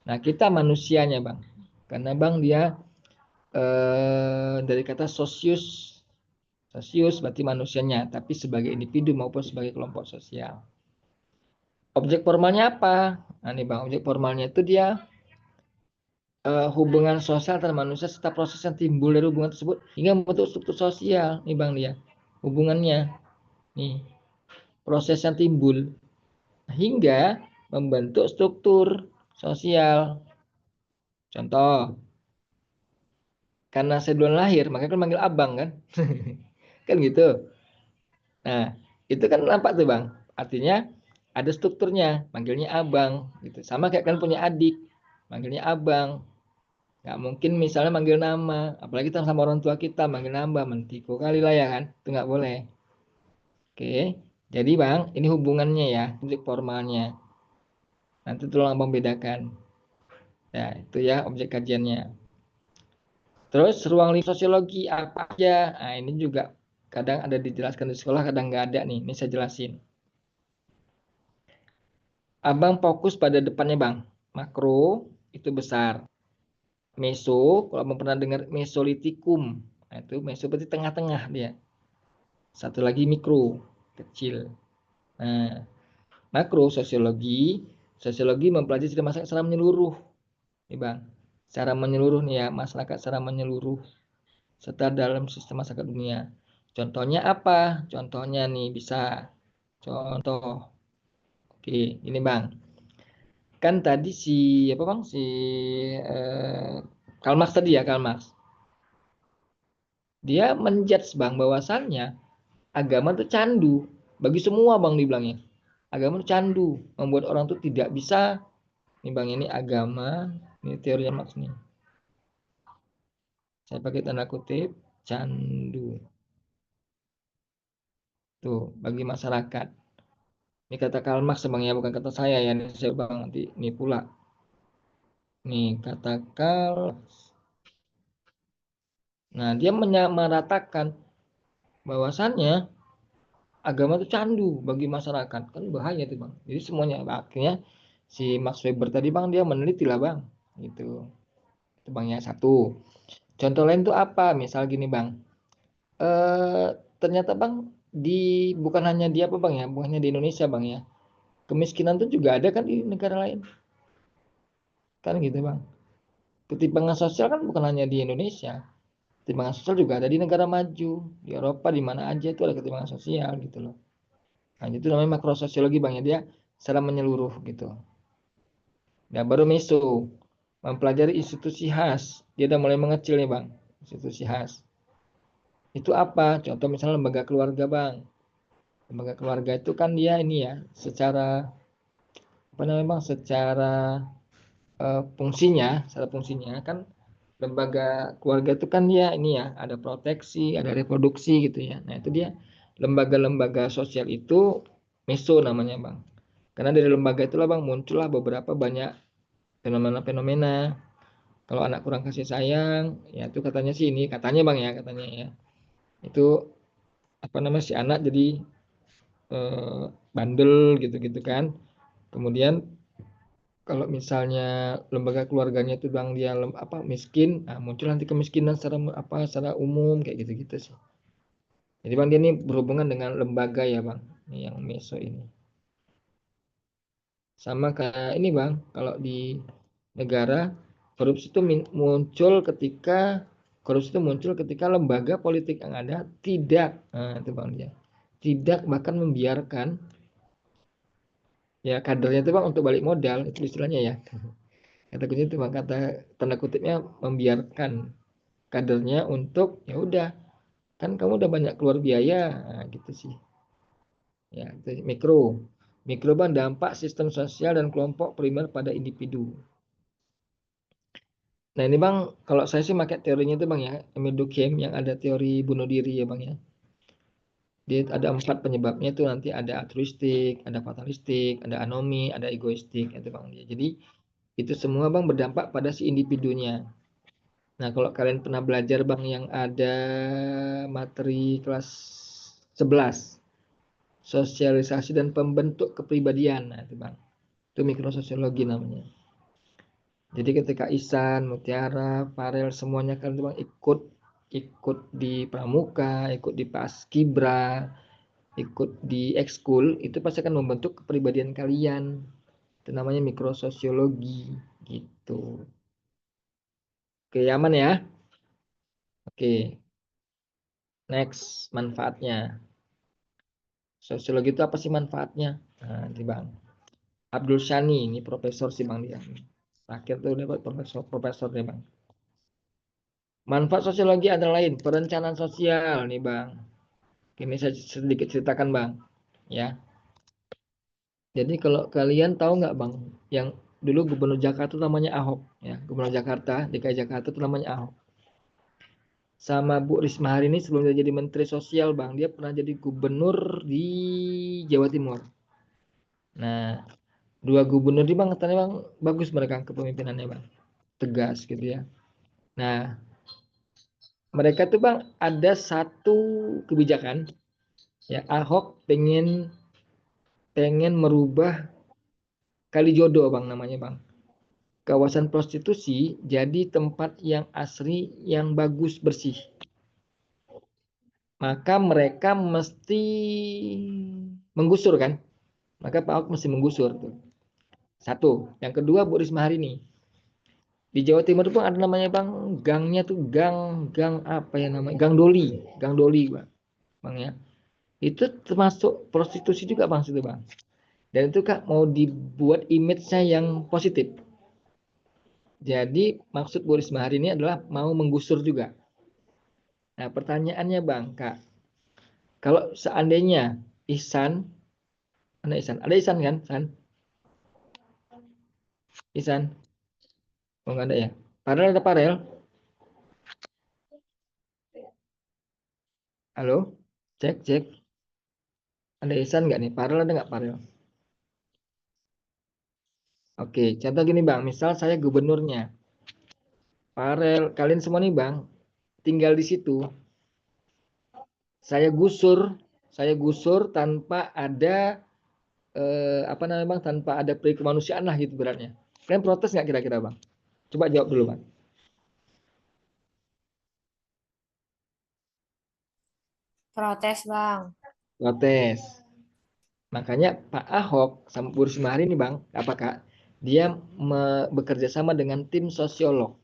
Nah, kita manusianya, Bang. Karena Bang dia dari kata sosius. Sosius berarti manusianya, tapi sebagai individu maupun sebagai kelompok sosial. Objek formalnya apa? Nah, nih Bang, objek formalnya itu dia hubungan sosial antar manusia serta proses yang timbul dari hubungan tersebut hingga membentuk struktur sosial. Nih Bang dia. Hubungannya. Nih, proses yang timbul hingga membentuk struktur sosial. Contoh, karena saya duluan lahir, makanya kan manggil abang kan? Kan gitu. Nah, itu kan nampak tuh Bang. Artinya ada strukturnya, manggilnya abang gitu. Sama kayak kan punya adik, manggilnya abang. Nggak mungkin misalnya manggil nama, apalagi kita sama orang tua kita manggil nama, mentiko kali lah ya kan? Itu nggak boleh. Oke, jadi Bang, ini hubungannya ya, objek formalnya. Nanti tolong Abang bedakan. Ya, itu ya objek kajiannya. Terus ruang lingkup sosiologi apa aja? Nah, ini juga kadang ada dijelaskan di sekolah, kadang nggak ada nih. Ini saya jelasin. Abang fokus pada depannya Bang. Makro itu besar. Meso, kalau Abang pernah dengar mesolitikum. Nah, itu meso berarti tengah-tengah dia. Satu lagi mikro, kecil. Nah, makro sosiologi. Sosiologi mempelajari sistem masyarakat secara menyeluruh. Nih Bang, secara menyeluruh nih ya, masyarakat secara menyeluruh serta dalam sistem masyarakat dunia. Contohnya apa? Contohnya nih bisa. Contoh. Oke, ini Bang. Kan tadi si apa Bang? Si eh, Karl Marx tadi ya, Karl Marx. Dia menjudge Bang bahwasannya agama itu candu. Bagi semua Bang dibilangnya. Agama itu candu, membuat orang itu tidak bisa. Nih Bang, ini agama, ini teori Marx nih. Saya pakai tanda kutip candu. Tuh, bagi masyarakat. Ini kata Karl Marx Bang ya, bukan kata saya ya. Ini saya Bang nanti ini pula. Nih kata Karl. Nah, dia menyamaratakan bahwasannya agama itu candu bagi masyarakat. Kan bahaya tuh Bang. Jadi semuanya akhirnya si Max Weber tadi Bang dia meneliti lah Bang. Gitu. Itu Bang ya satu. Contoh lain tuh apa? Misal gini Bang. Ternyata Bang bukan hanya di apa Bang ya, bukan hanya di Indonesia Bang ya. Kemiskinan tuh juga ada kan di negara lain. Kan gitu Bang. Ketimpangan sosial kan bukan hanya di Indonesia. Ketimpangan sosial juga ada di negara maju, di Eropa, di mana aja itu ada ketimpangan sosial gitu loh. Nah, itu namanya makrososiologi Bang ya, dia secara menyeluruh gitu. Nah, baru meso, mempelajari institusi khas. Dia udah mulai mengecil nih Bang, institusi khas. Itu apa? Contoh misalnya lembaga keluarga Bang. Lembaga keluarga itu kan dia ini ya, secara apa namanya Bang, secara fungsinya kan lembaga keluarga itu kan dia ini ya, ada proteksi, ada reproduksi gitu ya. Nah, itu dia lembaga-lembaga sosial itu meso namanya, Bang. Karena dari lembaga itulah, Bang, muncullah beberapa banyak fenomena-fenomena. Kalau anak kurang kasih sayang, ya itu katanya sih ini, katanya, Bang, ya, katanya ya. Itu apa namanya, si anak jadi bandel gitu-gitu kan. Kemudian kalau misalnya lembaga keluarganya itu bang dia miskin, nah, muncul nanti kemiskinan secara umum kayak gitu-gitu sih. Jadi bang dia ini berhubungan dengan lembaga ya bang, ini yang meso ini. Sama kayak ini bang, kalau di negara korupsi itu muncul ketika lembaga politik yang ada tidak, nah itu bang dia, tidak bahkan membiarkan ya kadernya itu bang untuk balik modal, itu istilahnya ya. Kata kunci itu bang, kata tanda kutipnya membiarkan kadernya untuk ya udah, kan kamu udah banyak keluar biaya, nah, gitu sih. Ya, itu mikro bang, dampak sistem sosial dan kelompok primer pada individu. Nah ini bang, kalau saya sih pakai teorinya itu bang ya, Emil Durkheim yang ada teori bunuh diri ya bang ya. Dia ada 4 penyebabnya itu, nanti ada altruistik, ada fatalistik, ada anomi, ada egoistik itu bang. Jadi itu semua bang berdampak pada si individunya. Nah, kalau kalian pernah belajar bang yang ada materi kelas 11, sosialisasi dan pembentuk kepribadian, nah itu bang, itu mikrososiologi namanya. Jadi ketika Ihsan, Mutiara, Farel semuanya kan bang ikut di pramuka, ikut di paskibra, ikut di ekskul, itu pasti akan membentuk kepribadian kalian. Itu namanya mikrososiologi gitu. Oke, aman ya. Oke, next, manfaatnya. Sosiologi itu apa sih manfaatnya? Nah, nanti Bang. Abdul Shani, ini profesor sih Bang dia. Terakhir tuh dapat profesor deh Bang. Manfaat sosiologi adalah lain, perencanaan sosial nih Bang. Ini saya sedikit ceritakan Bang. Ya. Jadi kalau kalian tahu nggak Bang, yang dulu Gubernur Jakarta namanya Ahok, ya. Gubernur Jakarta, DKI Jakarta itu namanya Ahok. Sama Bu Risma hari ini sebelum dia jadi Menteri Sosial Bang, dia pernah jadi gubernur di Jawa Timur. Nah, dua gubernur di bang, katanya bang bagus mereka kepemimpinannya bang, tegas gitu ya. Nah, mereka tuh bang ada satu kebijakan ya, Ahok pengen pengen merubah Kalijodo bang namanya bang, kawasan prostitusi jadi tempat yang asri, yang bagus, bersih. Maka mereka mesti menggusur kan, maka Pak Ahok mesti menggusur tuh. Satu, yang kedua Bu Risma hari ini di Jawa Timur pun ada namanya bang, gangnya tuh gang gang apa ya namanya, gang Doli bang ya, itu termasuk prostitusi juga bang situ bang. Dan itu kak mau dibuat image-nya yang positif, jadi maksud Bu Risma hari ini adalah mau menggusur juga. Nah pertanyaannya bang kak, kalau seandainya Ihsan, mana Ihsan, ada Ihsan kan San, Ihsan, oh nggak ada ya, Parel, ada Parel, halo, cek cek, ada Ihsan nggak nih, Parel ada nggak Parel? Oke, contoh gini Bang, misal saya gubernurnya, Farel, kalian semua nih Bang, tinggal di situ. Saya gusur, saya gusur tanpa ada apa namanya Bang, tanpa ada peri kemanusiaan lah gitu beratnya. Kalian protes nggak kira-kira Bang? Coba jawab dulu Bang. Protes, Bang. Protes. Makanya Pak Ahok sama Bu Risma hari ini Bang, apa Kak? Dia bekerja sama dengan tim sosiolog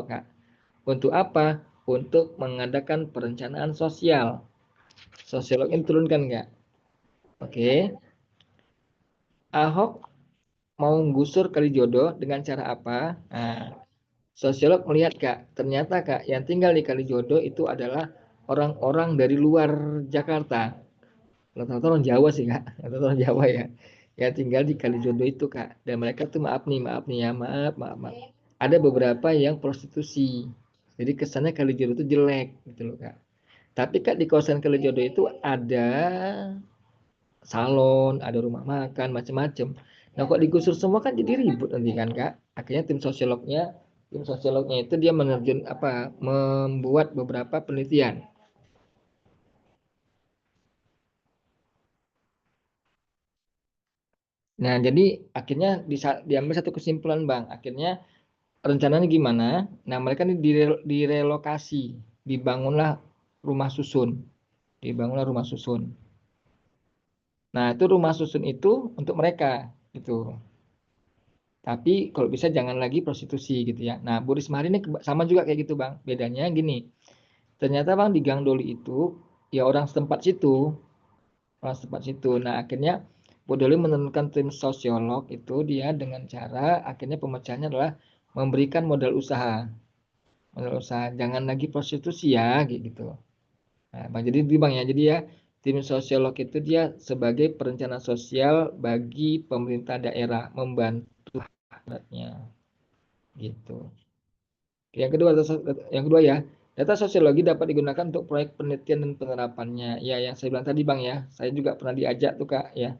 Kak. Untuk apa? Untuk mengadakan perencanaan sosial. Sosiolog ini turunkan nggak? Oke. Ahok mau gusur Kalijodo dengan cara apa? Nah, sosiolog melihat Kak, ternyata Kak yang tinggal di Kalijodo itu adalah orang-orang dari luar Jakarta. Rata-rata orang Jawa sih Kak, rata-rata orang Jawa ya. Yang tinggal di Kalijodo itu Kak. Dan mereka tuh maaf nih ya, maaf. ada beberapa yang prostitusi. Jadi kesannya Kalijodo itu jelek gitu loh Kak. Tapi Kak di kawasan Kalijodo itu ada salon, ada rumah makan, macam-macam. Nah, kok digusur semua kan jadi ribut nanti kan Kak. Akhirnya tim sosiolognya itu dia membuat beberapa penelitian. Nah, jadi akhirnya diambil satu kesimpulan Bang. Akhirnya rencananya gimana? Nah, mereka ini direlokasi, dibangunlah rumah susun, dibangunlah rumah susun. Nah, itu rumah susun itu untuk mereka gitu. Tapi kalau bisa jangan lagi prostitusi gitu ya. Nah, Bu Risma hari ini sama juga kayak gitu, Bang. Bedanya gini, ternyata Bang di Gang Doli itu ya orang setempat situ. Nah, akhirnya Bu Doli menurunkan tim sosiolog itu dia dengan cara akhirnya pemecahannya adalah memberikan modal usaha. Jangan lagi prostitusi ya, gitu. Nah, Bang, jadi ya tim sosiolog itu dia sebagai perencana sosial bagi pemerintah daerah membantu rakyatnya gitu. Yang kedua ya, data sosiologi dapat digunakan untuk proyek penelitian dan penerapannya. Ya, yang saya bilang tadi Bang ya, saya juga pernah diajak tuh Kak ya,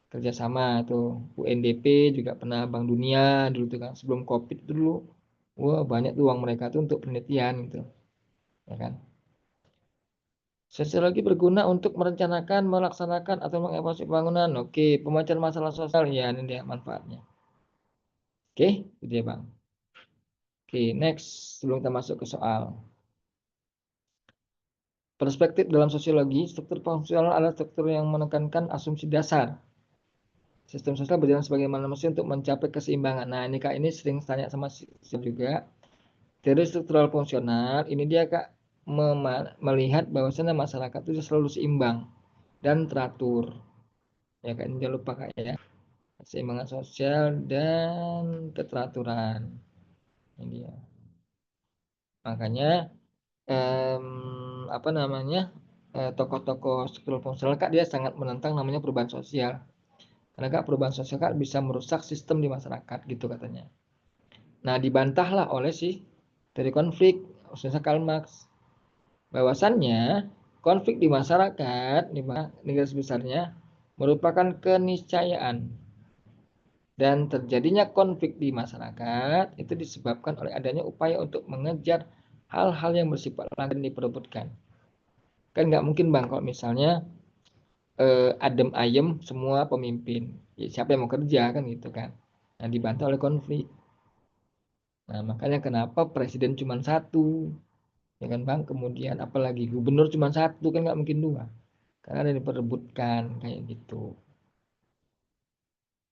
kerjasama tuh UNDP juga pernah Bank Dunia dulu tuh kan sebelum COVID itu dulu. Wah, banyak tuh uang mereka tuh untuk penelitian gitu, ya kan. Sosiologi berguna untuk merencanakan, melaksanakan atau mengevaluasi pembangunan. Oke, pemecahan masalah sosial ya ini dia manfaatnya. Oke, itu dia Bang. Oke, next sebelum kita masuk ke soal. Perspektif dalam sosiologi, struktur fungsional adalah struktur yang menekankan asumsi dasar. Sistem sosial berjalan sebagaimana mesin untuk mencapai keseimbangan. Nah, ini Kak, ini sering tanya sama saya juga. Teori struktural fungsional, ini dia Kak, melihat bahwasannya masyarakat itu selalu seimbang dan teratur. Ya Kak, ini jangan lupa Kak ya. Keseimbangan sosial dan keteraturan. Ini dia. Makanya apa namanya tokoh-tokoh struktural fungsional Kak dia sangat menentang namanya perubahan sosial. Karena Kak perubahan sosial Kak bisa merusak sistem di masyarakat gitu katanya. Nah, dibantahlah oleh dari konflik khususnya Karl Marx bahwasannya konflik di masyarakat di negara sebesarnya merupakan keniscayaan dan terjadinya konflik di masyarakat itu disebabkan oleh adanya upaya untuk mengejar hal-hal yang bersifat langka diperebutkan. Kan nggak mungkin Bang kalau misalnya adem ayem semua pemimpin. Ya, siapa yang mau kerja kan gitu kan. Nah, dibantah oleh konflik. Nah, makanya kenapa presiden cuma satu, ya kan Bang? Kemudian apalagi gubernur cuma satu kan nggak mungkin dua. Karena ada yang diperebutkan kayak gitu.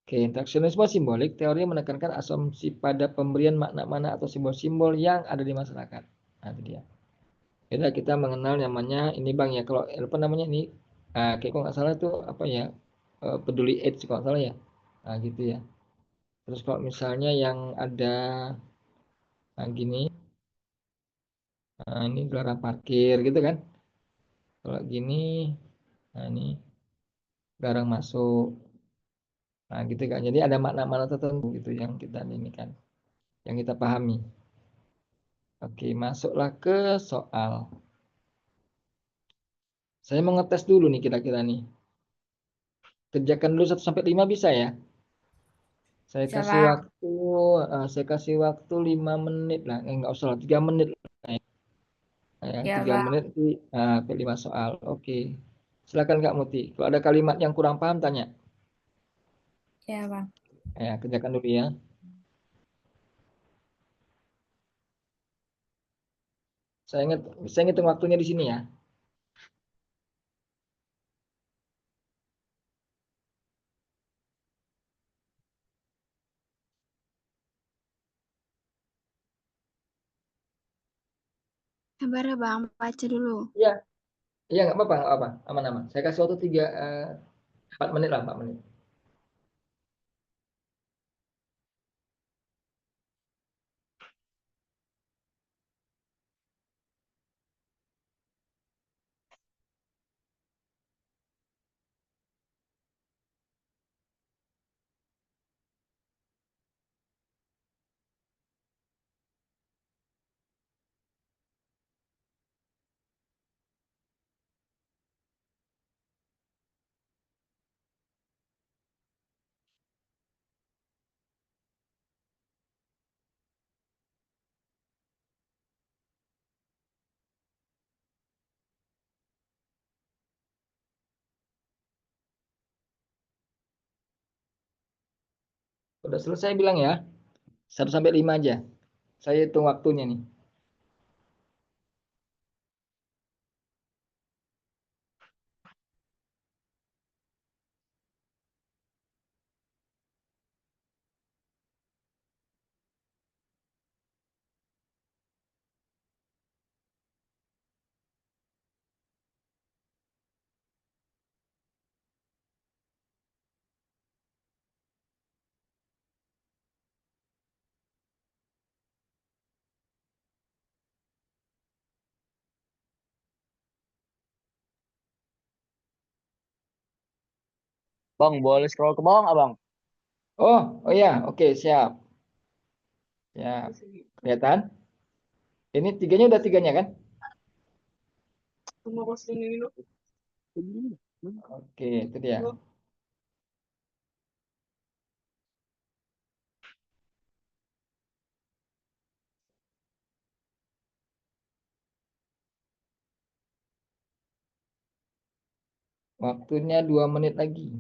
Oke, interaksionisme simbolik teori menekankan asumsi pada pemberian makna-makna atau simbol-simbol yang ada di masyarakat. Nah, itu dia. Jadi kita mengenal namanya ini Bang ya. Kalau apa namanya ini kayak kalau nggak salah itu apa ya peduli AIDS kalau nggak salah ya. Nah, gitu ya. Terus kalau misalnya yang ada gini, ini dilarang parkir gitu kan. Kalau gini, nah ini dilarang masuk. Nah, gitu kan. Jadi ada makna-makna tertentu gitu yang kita ini kan, yang kita pahami. Oke, masuklah ke soal. Saya mau ngetes dulu nih kira-kira nih. Kerjakan dulu 1 sampai 5 bisa ya? Saya Bisa, kasih Bang. waktu, saya kasih waktu 5 menit lah. Enggak usah lah, 3 menit lah ya. Ya, Ya, 3 Bang. menit sampai 5 soal. Oke. Silakan Kak Muti. Kalau ada kalimat yang kurang paham tanya. Ya, Bang. Ya, kerjakan dulu ya. Saya ngitung waktunya di sini ya. Sabar ya Bang, baca dulu. Iya, iya nggak apa-apa, nggak apa. Aman-aman. Saya kasih waktu 4 menit lah, 4 menit. Udah selesai bilang ya. 1 sampai 5 aja. Saya hitung waktunya nih. Bang, boleh scroll ke bawah nggak, Bang? Oh ya, oke, siap. Ya, kelihatan? Ini tiganya udah tiganya kan? Oke, itu dia. Waktunya 2 menit lagi.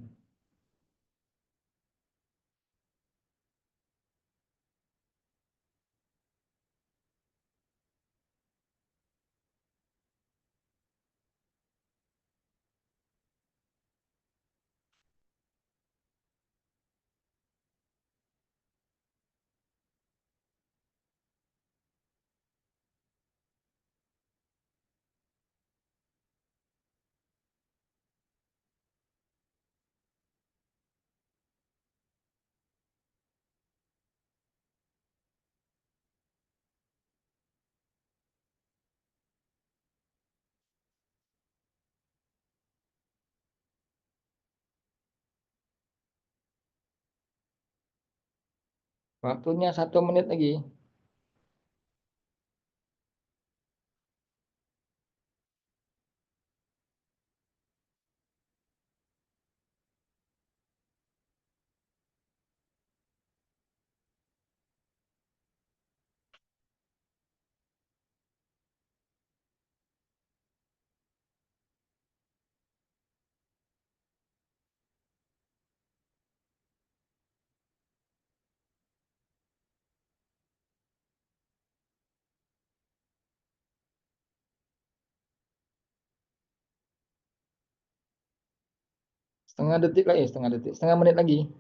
Waktunya 1 menit lagi. Setengah detik lagi, setengah detik. Setengah menit lagi.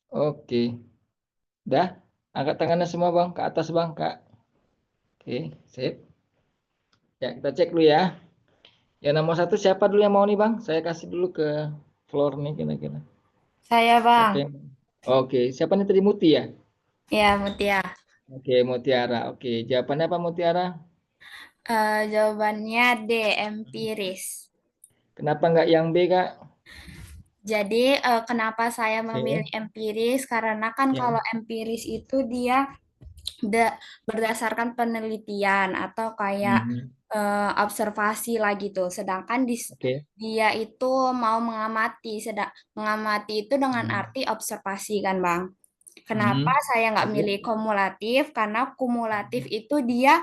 Oke. Dah. Angkat tangannya semua, Bang. Ke atas, Bang, Kak. Oke, sip. Ya, kita cek dulu ya. Ya, nomor 1 siapa dulu yang mau nih, Bang? Saya kasih dulu ke floor nih kira-kira. Saya, Siapa Bang. yang... Oke, siapa nih tadi Muti ya? Ya, Mutia. Oke, Mutiara. Oke, jawabannya apa Mutiara? Jawabannya D, empiris. Kenapa nggak yang B, Kak? Jadi, kenapa saya memilih Oke, empiris? Karena kan ya. kalau empiris itu dia berdasarkan penelitian atau kayak Mhm. observasi lah gitu. Sedangkan Oke. dia itu mau mengamati, mengamati itu dengan Mhm. arti observasi kan, Bang. Kenapa Mhm. saya nggak Oke. milih kumulatif? Karena kumulatif itu dia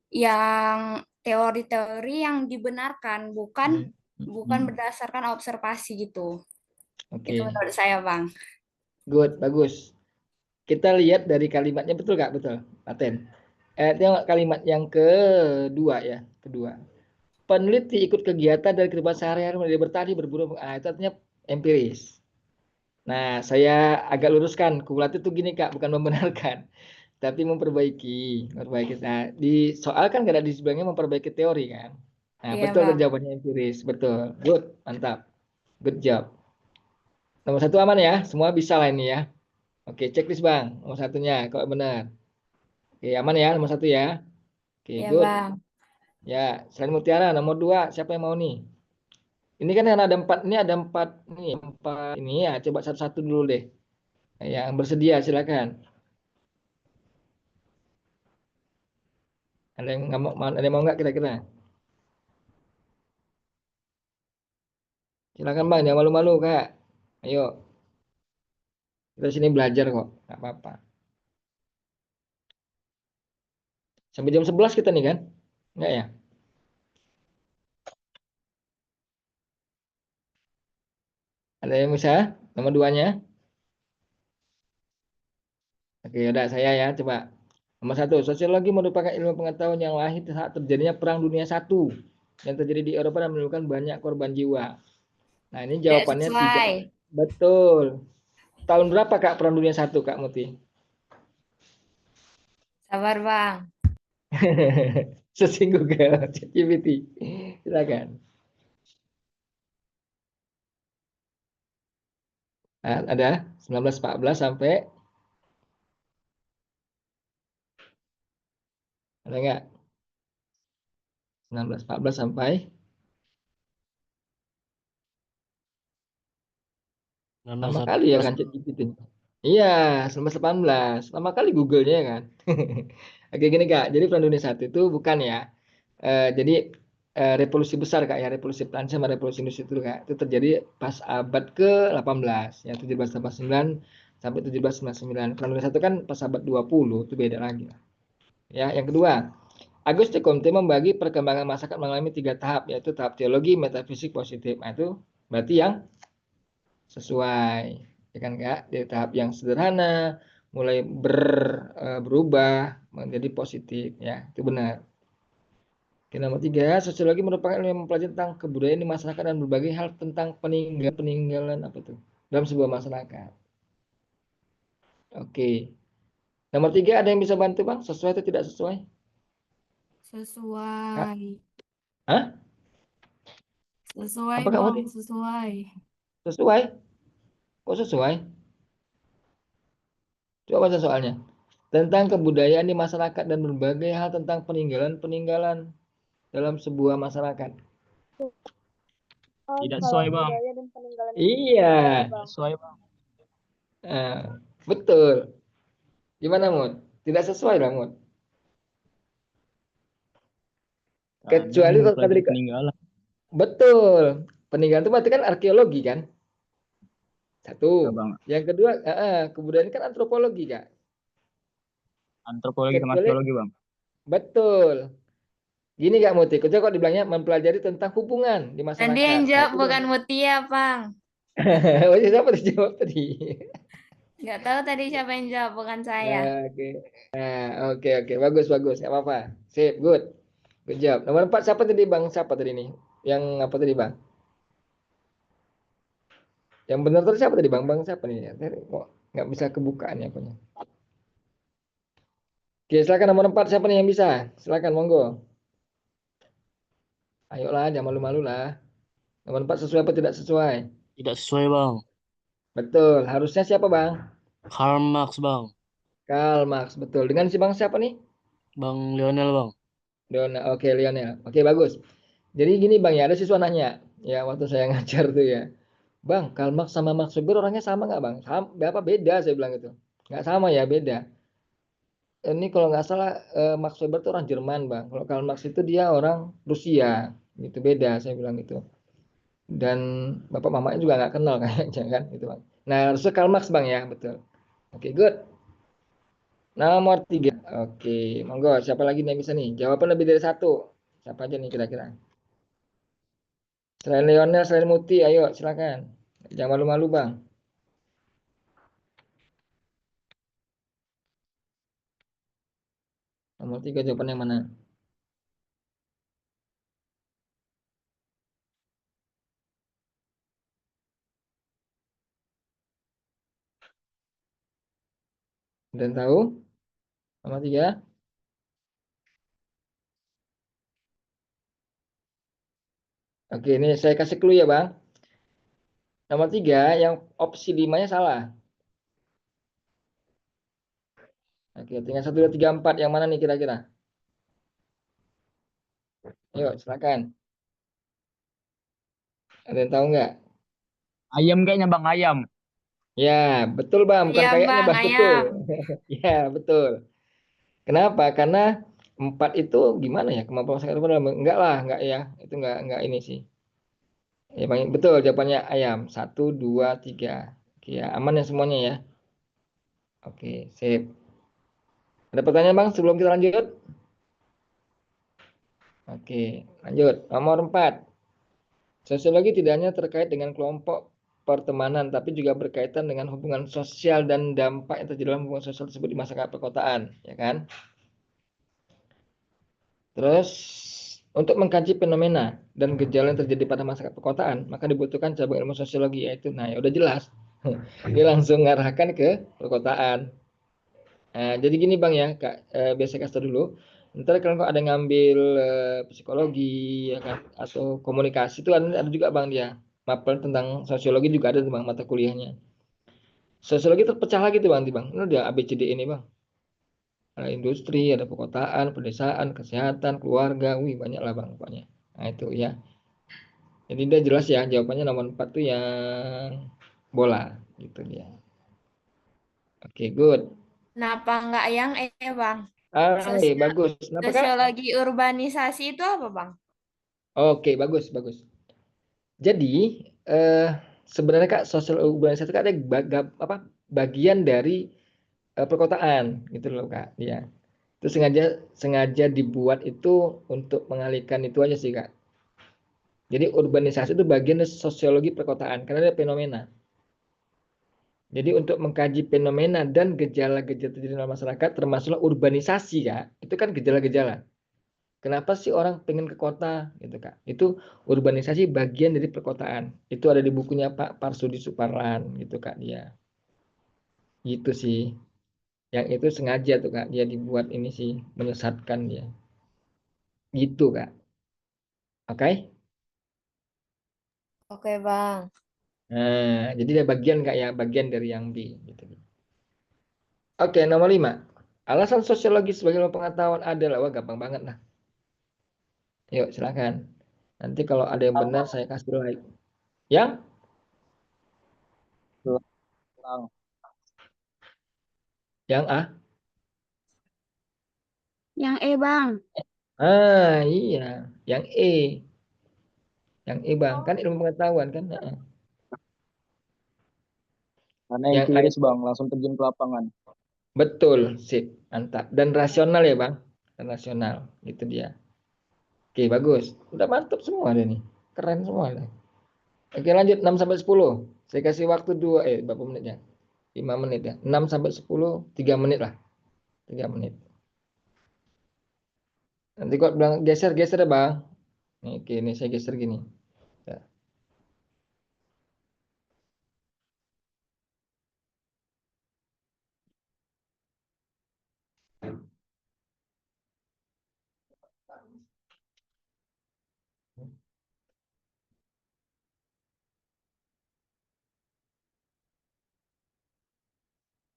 yang teori-teori yang dibenarkan, bukan Mhm. bukan Mhm. berdasarkan observasi gitu. Itu Oke, menurut saya, Bang. good, bagus. Kita lihat dari kalimatnya, betul nggak? Betul, Paten. Tengok kalimat yang kedua ya, kedua. Peneliti ikut kegiatan dari kehidupan sehari-hari mulai bertani, berburu, itu artinya empiris. Nah, saya agak luruskan, kumulatif itu gini Kak, bukan membenarkan, tapi memperbaiki. Nah, di soal kan nggak ada di sebelahnya memperbaiki teori kan. Nah, Iya, betul Bang. jawabannya empiris, betul. Good, mantap. Good job. Nomor 1 aman ya, semua bisa lah ini ya. Oke, checklist Bang, nomor satunya, kalau benar. Oke, aman ya, nomor 1 ya. Oke, Iya, good. Bang. Ya, selain Mutiara, nomor 2, siapa yang mau nih? Ini kan ada 4, ini ada 4, nih, 4 ini ya, coba satu-satu dulu deh. Yang bersedia, silakan. Ada yang nggak mau, ada yang mau nggak kira-kira? Silakan Bang, jangan malu-malu Kak. Ayo, kita sini belajar kok, nggak apa-apa. Sampai jam 11 kita nih kan? Enggak ya? Ada yang bisa? Nomor 2-nya? Oke, udah saya ya, coba. Nomor 1, sosiologi merupakan ilmu pengetahuan yang lahir saat terjadinya Perang Dunia I yang terjadi di Eropa dan menimbulkan banyak korban jiwa. Nah, ini Tidak jawabannya 3. sesuai. Betul. Tahun berapa Kak Perang Dunia I, Kak Muti? Sabar, Bang. Searching Google, ChatGPT. Silakan. Nah, ada 1914 sampai ada nggak? 1914 sampai 19 lama kali ya 14. kan ChatGPT. Iya, 1918. Lama kali Google-nya ya kan. Oke gini Kak, jadi Perang Dunia I itu bukan ya. Jadi revolusi besar Kak ya, revolusi Prancis sama revolusi Industri itu Kak. Itu terjadi pas abad ke-18 ya, 1789 sampai 1799. Perang Dunia I itu kan pas abad 20, itu beda lagi. Ya, yang kedua, Auguste Comte membagi perkembangan masyarakat mengalami 3 tahap, yaitu tahap teologi, metafisik, positif. Nah, itu berarti yang sesuai, ya kan Kak? Dari tahap yang sederhana, mulai berubah menjadi positif, ya, itu benar. Oke, nomor 3, sosiologi merupakan ilmu yang mempelajari tentang kebudayaan di masyarakat dan berbagai hal tentang peninggalan apa itu dalam sebuah masyarakat. Oke, nomor 3 ada yang bisa bantu Bang? Sesuai atau tidak sesuai? Kak? Sesuai. Hah? Sesuai, Apa Kak Bang. Mati? Sesuai. Sesuai? Kok sesuai? Coba baca soalnya. Tentang kebudayaan di masyarakat dan berbagai hal tentang peninggalan-peninggalan dalam sebuah masyarakat. Oh, Tidak kalau sesuai, Bang. budaya dan peninggalan itu Iya, sesuai ya, Tidak Bang. sesuai, Bang. betul. Gimana, Mut? Tidak sesuai dong, Mut. Karena Kecuali kalau tadi mempelajari peninggalan. betul. Peninggalan itu berarti kan arkeologi kan? Satu. Ya, Bang. Yang kedua, kebudayaan kan antropologi, Kak. Antropologi sama Kecuali arkeologi, Bang. betul. Gini Kak Muti, kok dibilangnya mempelajari tentang hubungan di Tadi yang masyarakat. Nah, jawab itu dong. bukan Mutia, Bang. Oh, iya, siapa dijawab tadi? Nggak tahu tadi siapa yang jawab, bukan saya. Oke. Nah, oke. Bagus, bagus. Nggak apa-apa. Sip, good. Good job. Nomor 4 siapa tadi Bang? Siapa tadi nih? Yang apa tadi Bang? Yang benar tadi siapa tadi Bang? Bang siapa nih? Tadi kok nggak bisa kebukaan ya apanya. Oke, silakan nomor 4 siapa nih yang bisa? Silakan, monggo. Ayolah, jangan malu-malu lah. Nomor 4 sesuai apa tidak sesuai? Tidak sesuai, Bang. Betul. Harusnya siapa Bang? Karl Marx, Bang. Karl Marx, betul. Dengan si Bang siapa nih? Bang Lionel, Bang. Oke, Lionel. Oke, bagus. Jadi gini Bang ya, ada siswa nanya. Ya, waktu saya ngajar tuh ya. Bang, Karl Marx sama Max Weber orangnya sama nggak Bang? Sama, apa beda? Saya bilang gitu. Nggak sama ya, beda. Ini kalau nggak salah Max Weber itu orang Jerman Bang. Kalau Karl Marx itu dia orang Rusia. Gitu beda, saya bilang gitu. Dan bapak mamanya juga nggak kenal kayaknya kan, gitu Bang. Nah, harusnya Karl Marx Bang ya, betul. Oke, good. Nomor 3. Oke, monggo. Siapa lagi nih yang bisa nih? Jawaban lebih dari satu. Siapa aja nih kira-kira? Selain Lionel, selain Muti, ayo silakan. Jangan malu-malu Bang. Nomor 3 jawaban yang mana? Dan tahu? Nomor 3. Oke, ini saya kasih clue ya Bang. Nomor 3, yang opsi 5-nya salah. Oke, tinggal 1, 2, 3, 4. Yang mana nih kira-kira? Ayo, silakan. Ada yang tahu nggak? Ayam kayaknya, Bang. Ayam. Ya, betul Bang. Bukan Ayam, kayaknya Bang, Bang, betul. ayam. Ya, betul. Kenapa? Karena 4 itu gimana ya? Kemampuan masyarakat enggak lah, enggak ya. Itu enggak ini sih. Ya, Bang, betul jawabannya ayam. 1, 2, 3. Oke, ya, aman ya semuanya ya. Oke, sip. Ada pertanyaan Bang sebelum kita lanjut? Oke, lanjut. Nomor 4. Sosiologi tidak hanya terkait dengan kelompok pertemanan, tapi juga berkaitan dengan hubungan sosial dan dampak yang terjadi dalam hubungan sosial tersebut di masyarakat perkotaan, ya kan? Terus, untuk mengkaji fenomena dan gejala yang terjadi pada masyarakat perkotaan, maka dibutuhkan cabang ilmu sosiologi, yaitu, nah ya udah jelas, ini langsung ngarahkan ke perkotaan. Nah, jadi gini Bang ya, Kak, biasa kasih tau dulu. Ntar kalau ada ngambil psikologi, ya kan, atau komunikasi itu ada juga Bang dia. Mapel tentang sosiologi juga ada tuh Bang mata kuliahnya. Sosiologi terpecah lagi tuh Bang, Ini udah ABCD ini Bang. Ada industri, ada perkotaan, pedesaan, kesehatan, keluarga, wih banyak lah Bang pokoknya. Nah itu ya. Jadi udah jelas ya jawabannya nomor 4 tuh yang bola gitu dia. Oke, good. Kenapa nggak yang Bang? Sosial- Bagus. Kenapa Kak? Sosiologi urbanisasi itu apa, Bang? Oke, bagus, bagus. Jadi sebenarnya Kak sosial urbanisasi itu ada bagian dari perkotaan gitu loh Kak. Ya. Itu sengaja sengaja dibuat itu untuk mengalihkan itu aja sih Kak. Jadi urbanisasi itu bagian dari sosiologi perkotaan karena ada fenomena. Jadi untuk mengkaji fenomena dan gejala-gejala terjadi dalam masyarakat termasuklah urbanisasi Kak. Itu kan gejala-gejala. Kenapa sih orang pengen ke kota gitu Kak? Itu urbanisasi bagian dari perkotaan. Itu ada di bukunya Pak Parsudi Suparlan gitu Kak dia. Gitu sih. Yang itu sengaja tuh Kak dia dibuat ini sih menyesatkan dia. Gitu Kak. Oke? Oke, Bang. Nah, jadi dia bagian Kak ya, bagian dari yang B gitu. Oke, nomor 5. Alasan sosiologis sebagai ilmu pengetahuan adalah wah gampang banget lah. Yuk, silakan. Nanti kalau ada yang benar saya kasih like. Yang Bang. yang A. Yang E, Bang. Iya, yang E. Yang E Bang, kan ilmu pengetahuan kan? Heeh. Karena Yang A empiris itu bang, langsung terjun ke lapangan. betul, sip, mantap. Dan rasional ya Bang, dan rasional, gitu dia. Oke, bagus. Udah mantap semua deh nih. Keren semua deh. Oke, lanjut 6 sampai 10. Saya kasih waktu berapa menit ya? 5 menit ya. 6 sampai 10, 3 menit lah. 3 menit. Nanti kok bilang geser-geser ya Bang. Nih, oke, ini saya geser gini. Ya.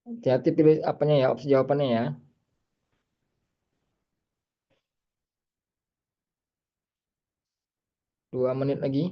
Hati-hati pilih apanya ya, opsi jawabannya ya. 2 menit lagi.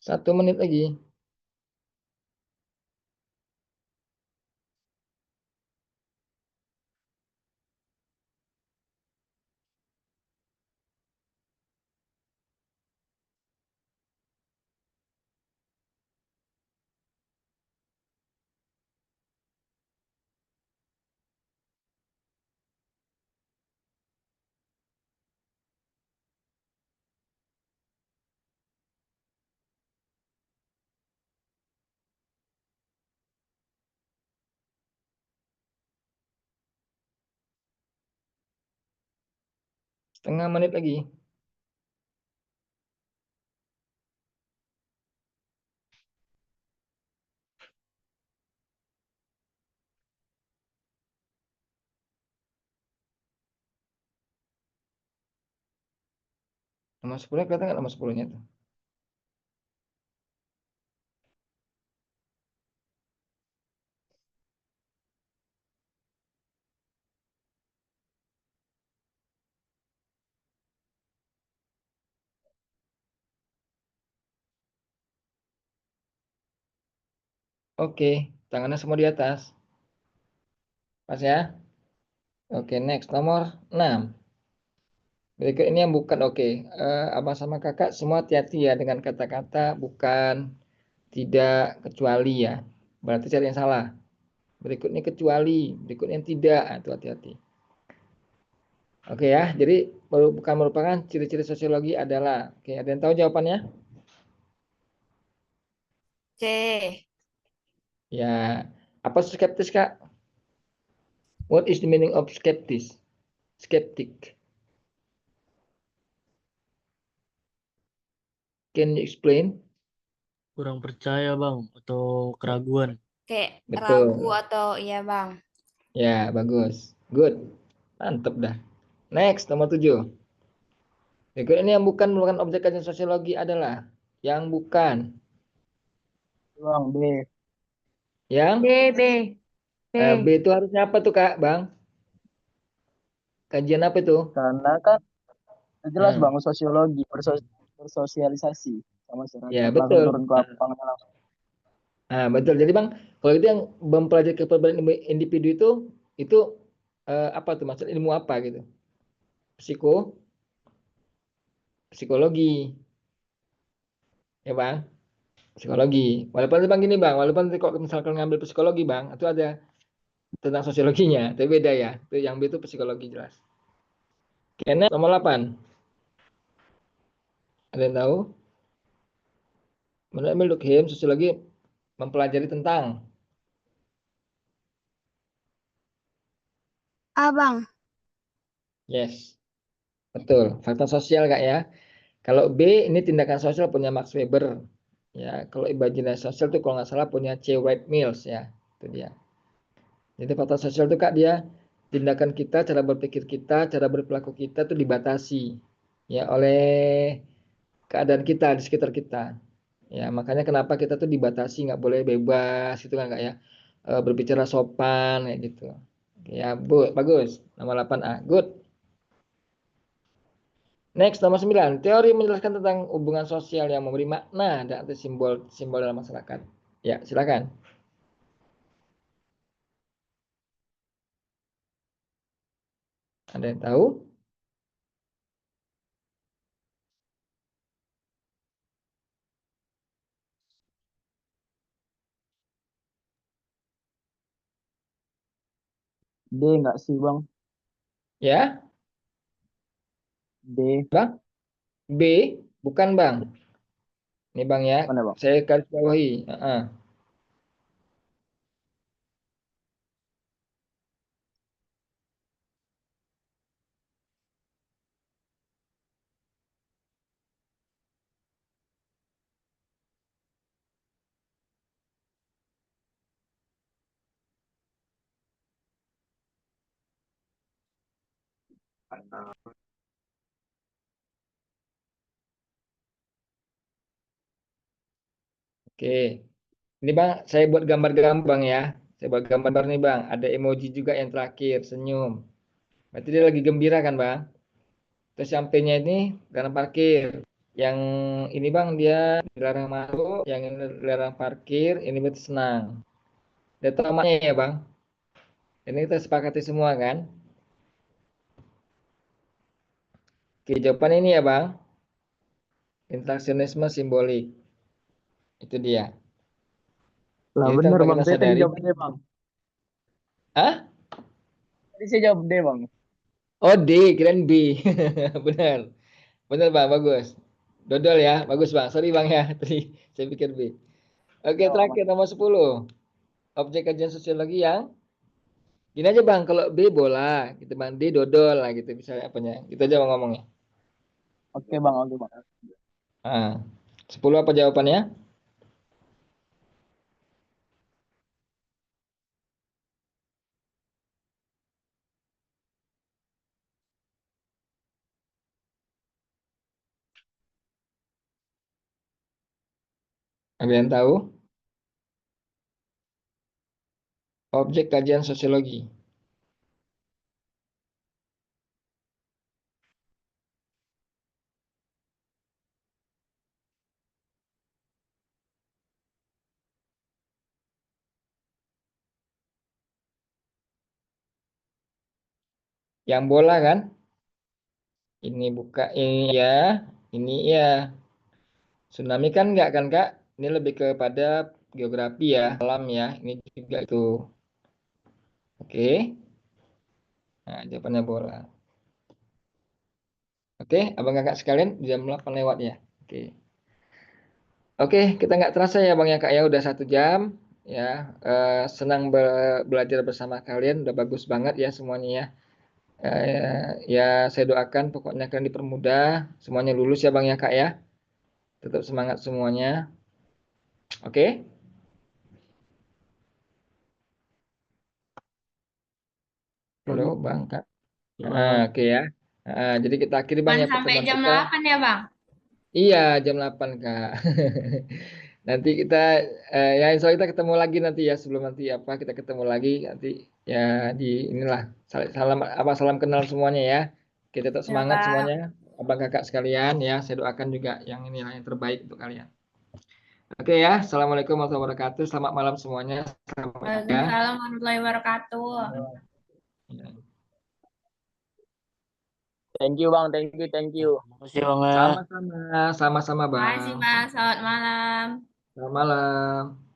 Satu menit lagi. Setengah menit lagi. Nomor 10 kelihatan nggak nomor 10-nya tuh? Oke, tangannya semua di atas. Pas ya. Oke, next nomor 6. Berikut ini yang bukan oke. Abang sama kakak semua hati-hati ya dengan kata-kata bukan, tidak, kecuali ya. Berarti cari yang salah. Berikutnya kecuali, berikutnya yang tidak. Nah, itu hati-hati. Oke ya, jadi bukan merupakan ciri-ciri sosiologi adalah. Oke, ada yang tahu jawabannya? C. Ya, apa skeptis Kak? What is the meaning of skeptis? Skeptic. Can you explain? Kurang percaya bang atau keraguan. Kayak ragu Betul. atau iya bang. Ya, bagus. Good. Mantep dah. Next, nomor 7. Berikut ini yang bukan merupakan objek kajian sosiologi adalah yang bukan. Bang, B. Yang B. B itu harusnya apa tuh Kak, Bang? Kajian apa itu? Karena kan jelas Hmm. bang sosiologi bersosialisasi sama Ya, masyarakat langsung betul. turun ke lapangan langsung. Nah, betul. Jadi Bang, kalau itu yang mempelajari kepribadian individu itu apa tuh maksud ilmu apa gitu? Psiko, psikologi, ya Bang? Psikologi. Walaupun Bang gini Bang, walaupun nanti kalau misalkan ngambil psikologi Bang, itu ada tentang sosiologinya, tapi beda ya. Itu yang B itu psikologi jelas. Kayaknya nomor 8. Ada yang tahu? Menurut Emil Durkheim, sosiologi mempelajari tentang. A, Bang. Yes, betul. Faktor sosial Kak ya. Kalau B ini tindakan sosial punya Max Weber. Ya, kalau imajinasi sosial itu kalau nggak salah punya C. Wright Mills ya. Itu dia. Jadi faktor sosial itu Kak dia tindakan kita, cara berpikir kita, cara berperilaku kita itu dibatasi ya oleh keadaan kita di sekitar kita. Ya, makanya kenapa kita tuh dibatasi nggak boleh bebas itu kan Kak ya. Berbicara sopan kayak gitu. Ya, Bu, bagus. Nomor 8A. Good. Next, nomor 9. Teori menjelaskan tentang hubungan sosial yang memberi makna dan arti simbol-simbol dalam masyarakat. Ya, silakan. Ada yang tahu? D nggak sih bang? Ya, D Bang. B, bukan Bang. Ini Bang ya, mana bang? saya garis bawahi. Oke, ini Bang, saya buat gambar gampang ya. Saya buat gambar nih Bang. Ada emoji juga yang terakhir, senyum. Berarti dia lagi gembira kan Bang? Terus sampainya ini karena parkir. Yang ini Bang dia dilarang masuk, yang ini dilarang parkir, ini berarti senang. Ada tamanya ya Bang. Ini kita sepakati semua kan? Oke, jawaban ini ya Bang. Interaksionisme simbolik. Itu dia. Lah Jadi bener tanpa bang, kita saya tadi sadari, jawab D bang. ah? Tadi saya jawab D bang. Oh D, kirain B. Benar. Benar Bang, bagus. Dodol ya, bagus Bang. Sorry Bang ya, tadi saya pikir B. Oke, Ya, bang. terakhir nomor 10. Objek kajian sosiologi yang gini aja Bang, kalau B bola, gitu Bang. D dodol lah gitu misalnya apanya. Kita aja mau ngomongnya. Oke bang, oke bang. Ah, 10 apa jawabannya? Ada yang tahu? Objek kajian sosiologi. Yang bola kan? Ini buka ini ya, ini ya. Tsunami kan enggak kan Kak? Ini lebih kepada geografi ya, alam ya. Ini juga itu. Oke. Nah, jawabannya bola. Oke, abang kakak sekalian jam 8 lewat ya. Oke. Oke, kita nggak terasa ya Bang ya Kak ya, udah 1 jam ya. Senang belajar bersama kalian, udah bagus banget ya semuanya ya. Ya saya doakan pokoknya kalian dipermudah, semuanya lulus ya Bang ya Kak ya. Tetap semangat semuanya. Oke. Halo Bang Kak. Oke ya. Jadi kita akhiri Bang Cuman ya sampai pertemuan jam kita. 8 ya, Bang? Iya, jam 8 Kak. Nanti kita ya insya Allah kita ketemu lagi nanti ya sebelum nanti apa kita ketemu lagi nanti ya di inilah salam apa salam kenal semuanya ya. Kita tetap Ya, semangat Bang. semuanya. Abang kakak sekalian ya, saya doakan juga yang inilah yang terbaik untuk kalian. Oke ya, Assalamualaikum warahmatullahi wabarakatuh. Selamat malam semuanya. Selamat ya. Waalaikumsalam warahmatullahi wabarakatuh. Thank you bang, thank you, thank you. Makasih Bang ya. Sama-sama, sama-sama Terima kasih, Bang. Bang. Selamat malam. Selamat malam.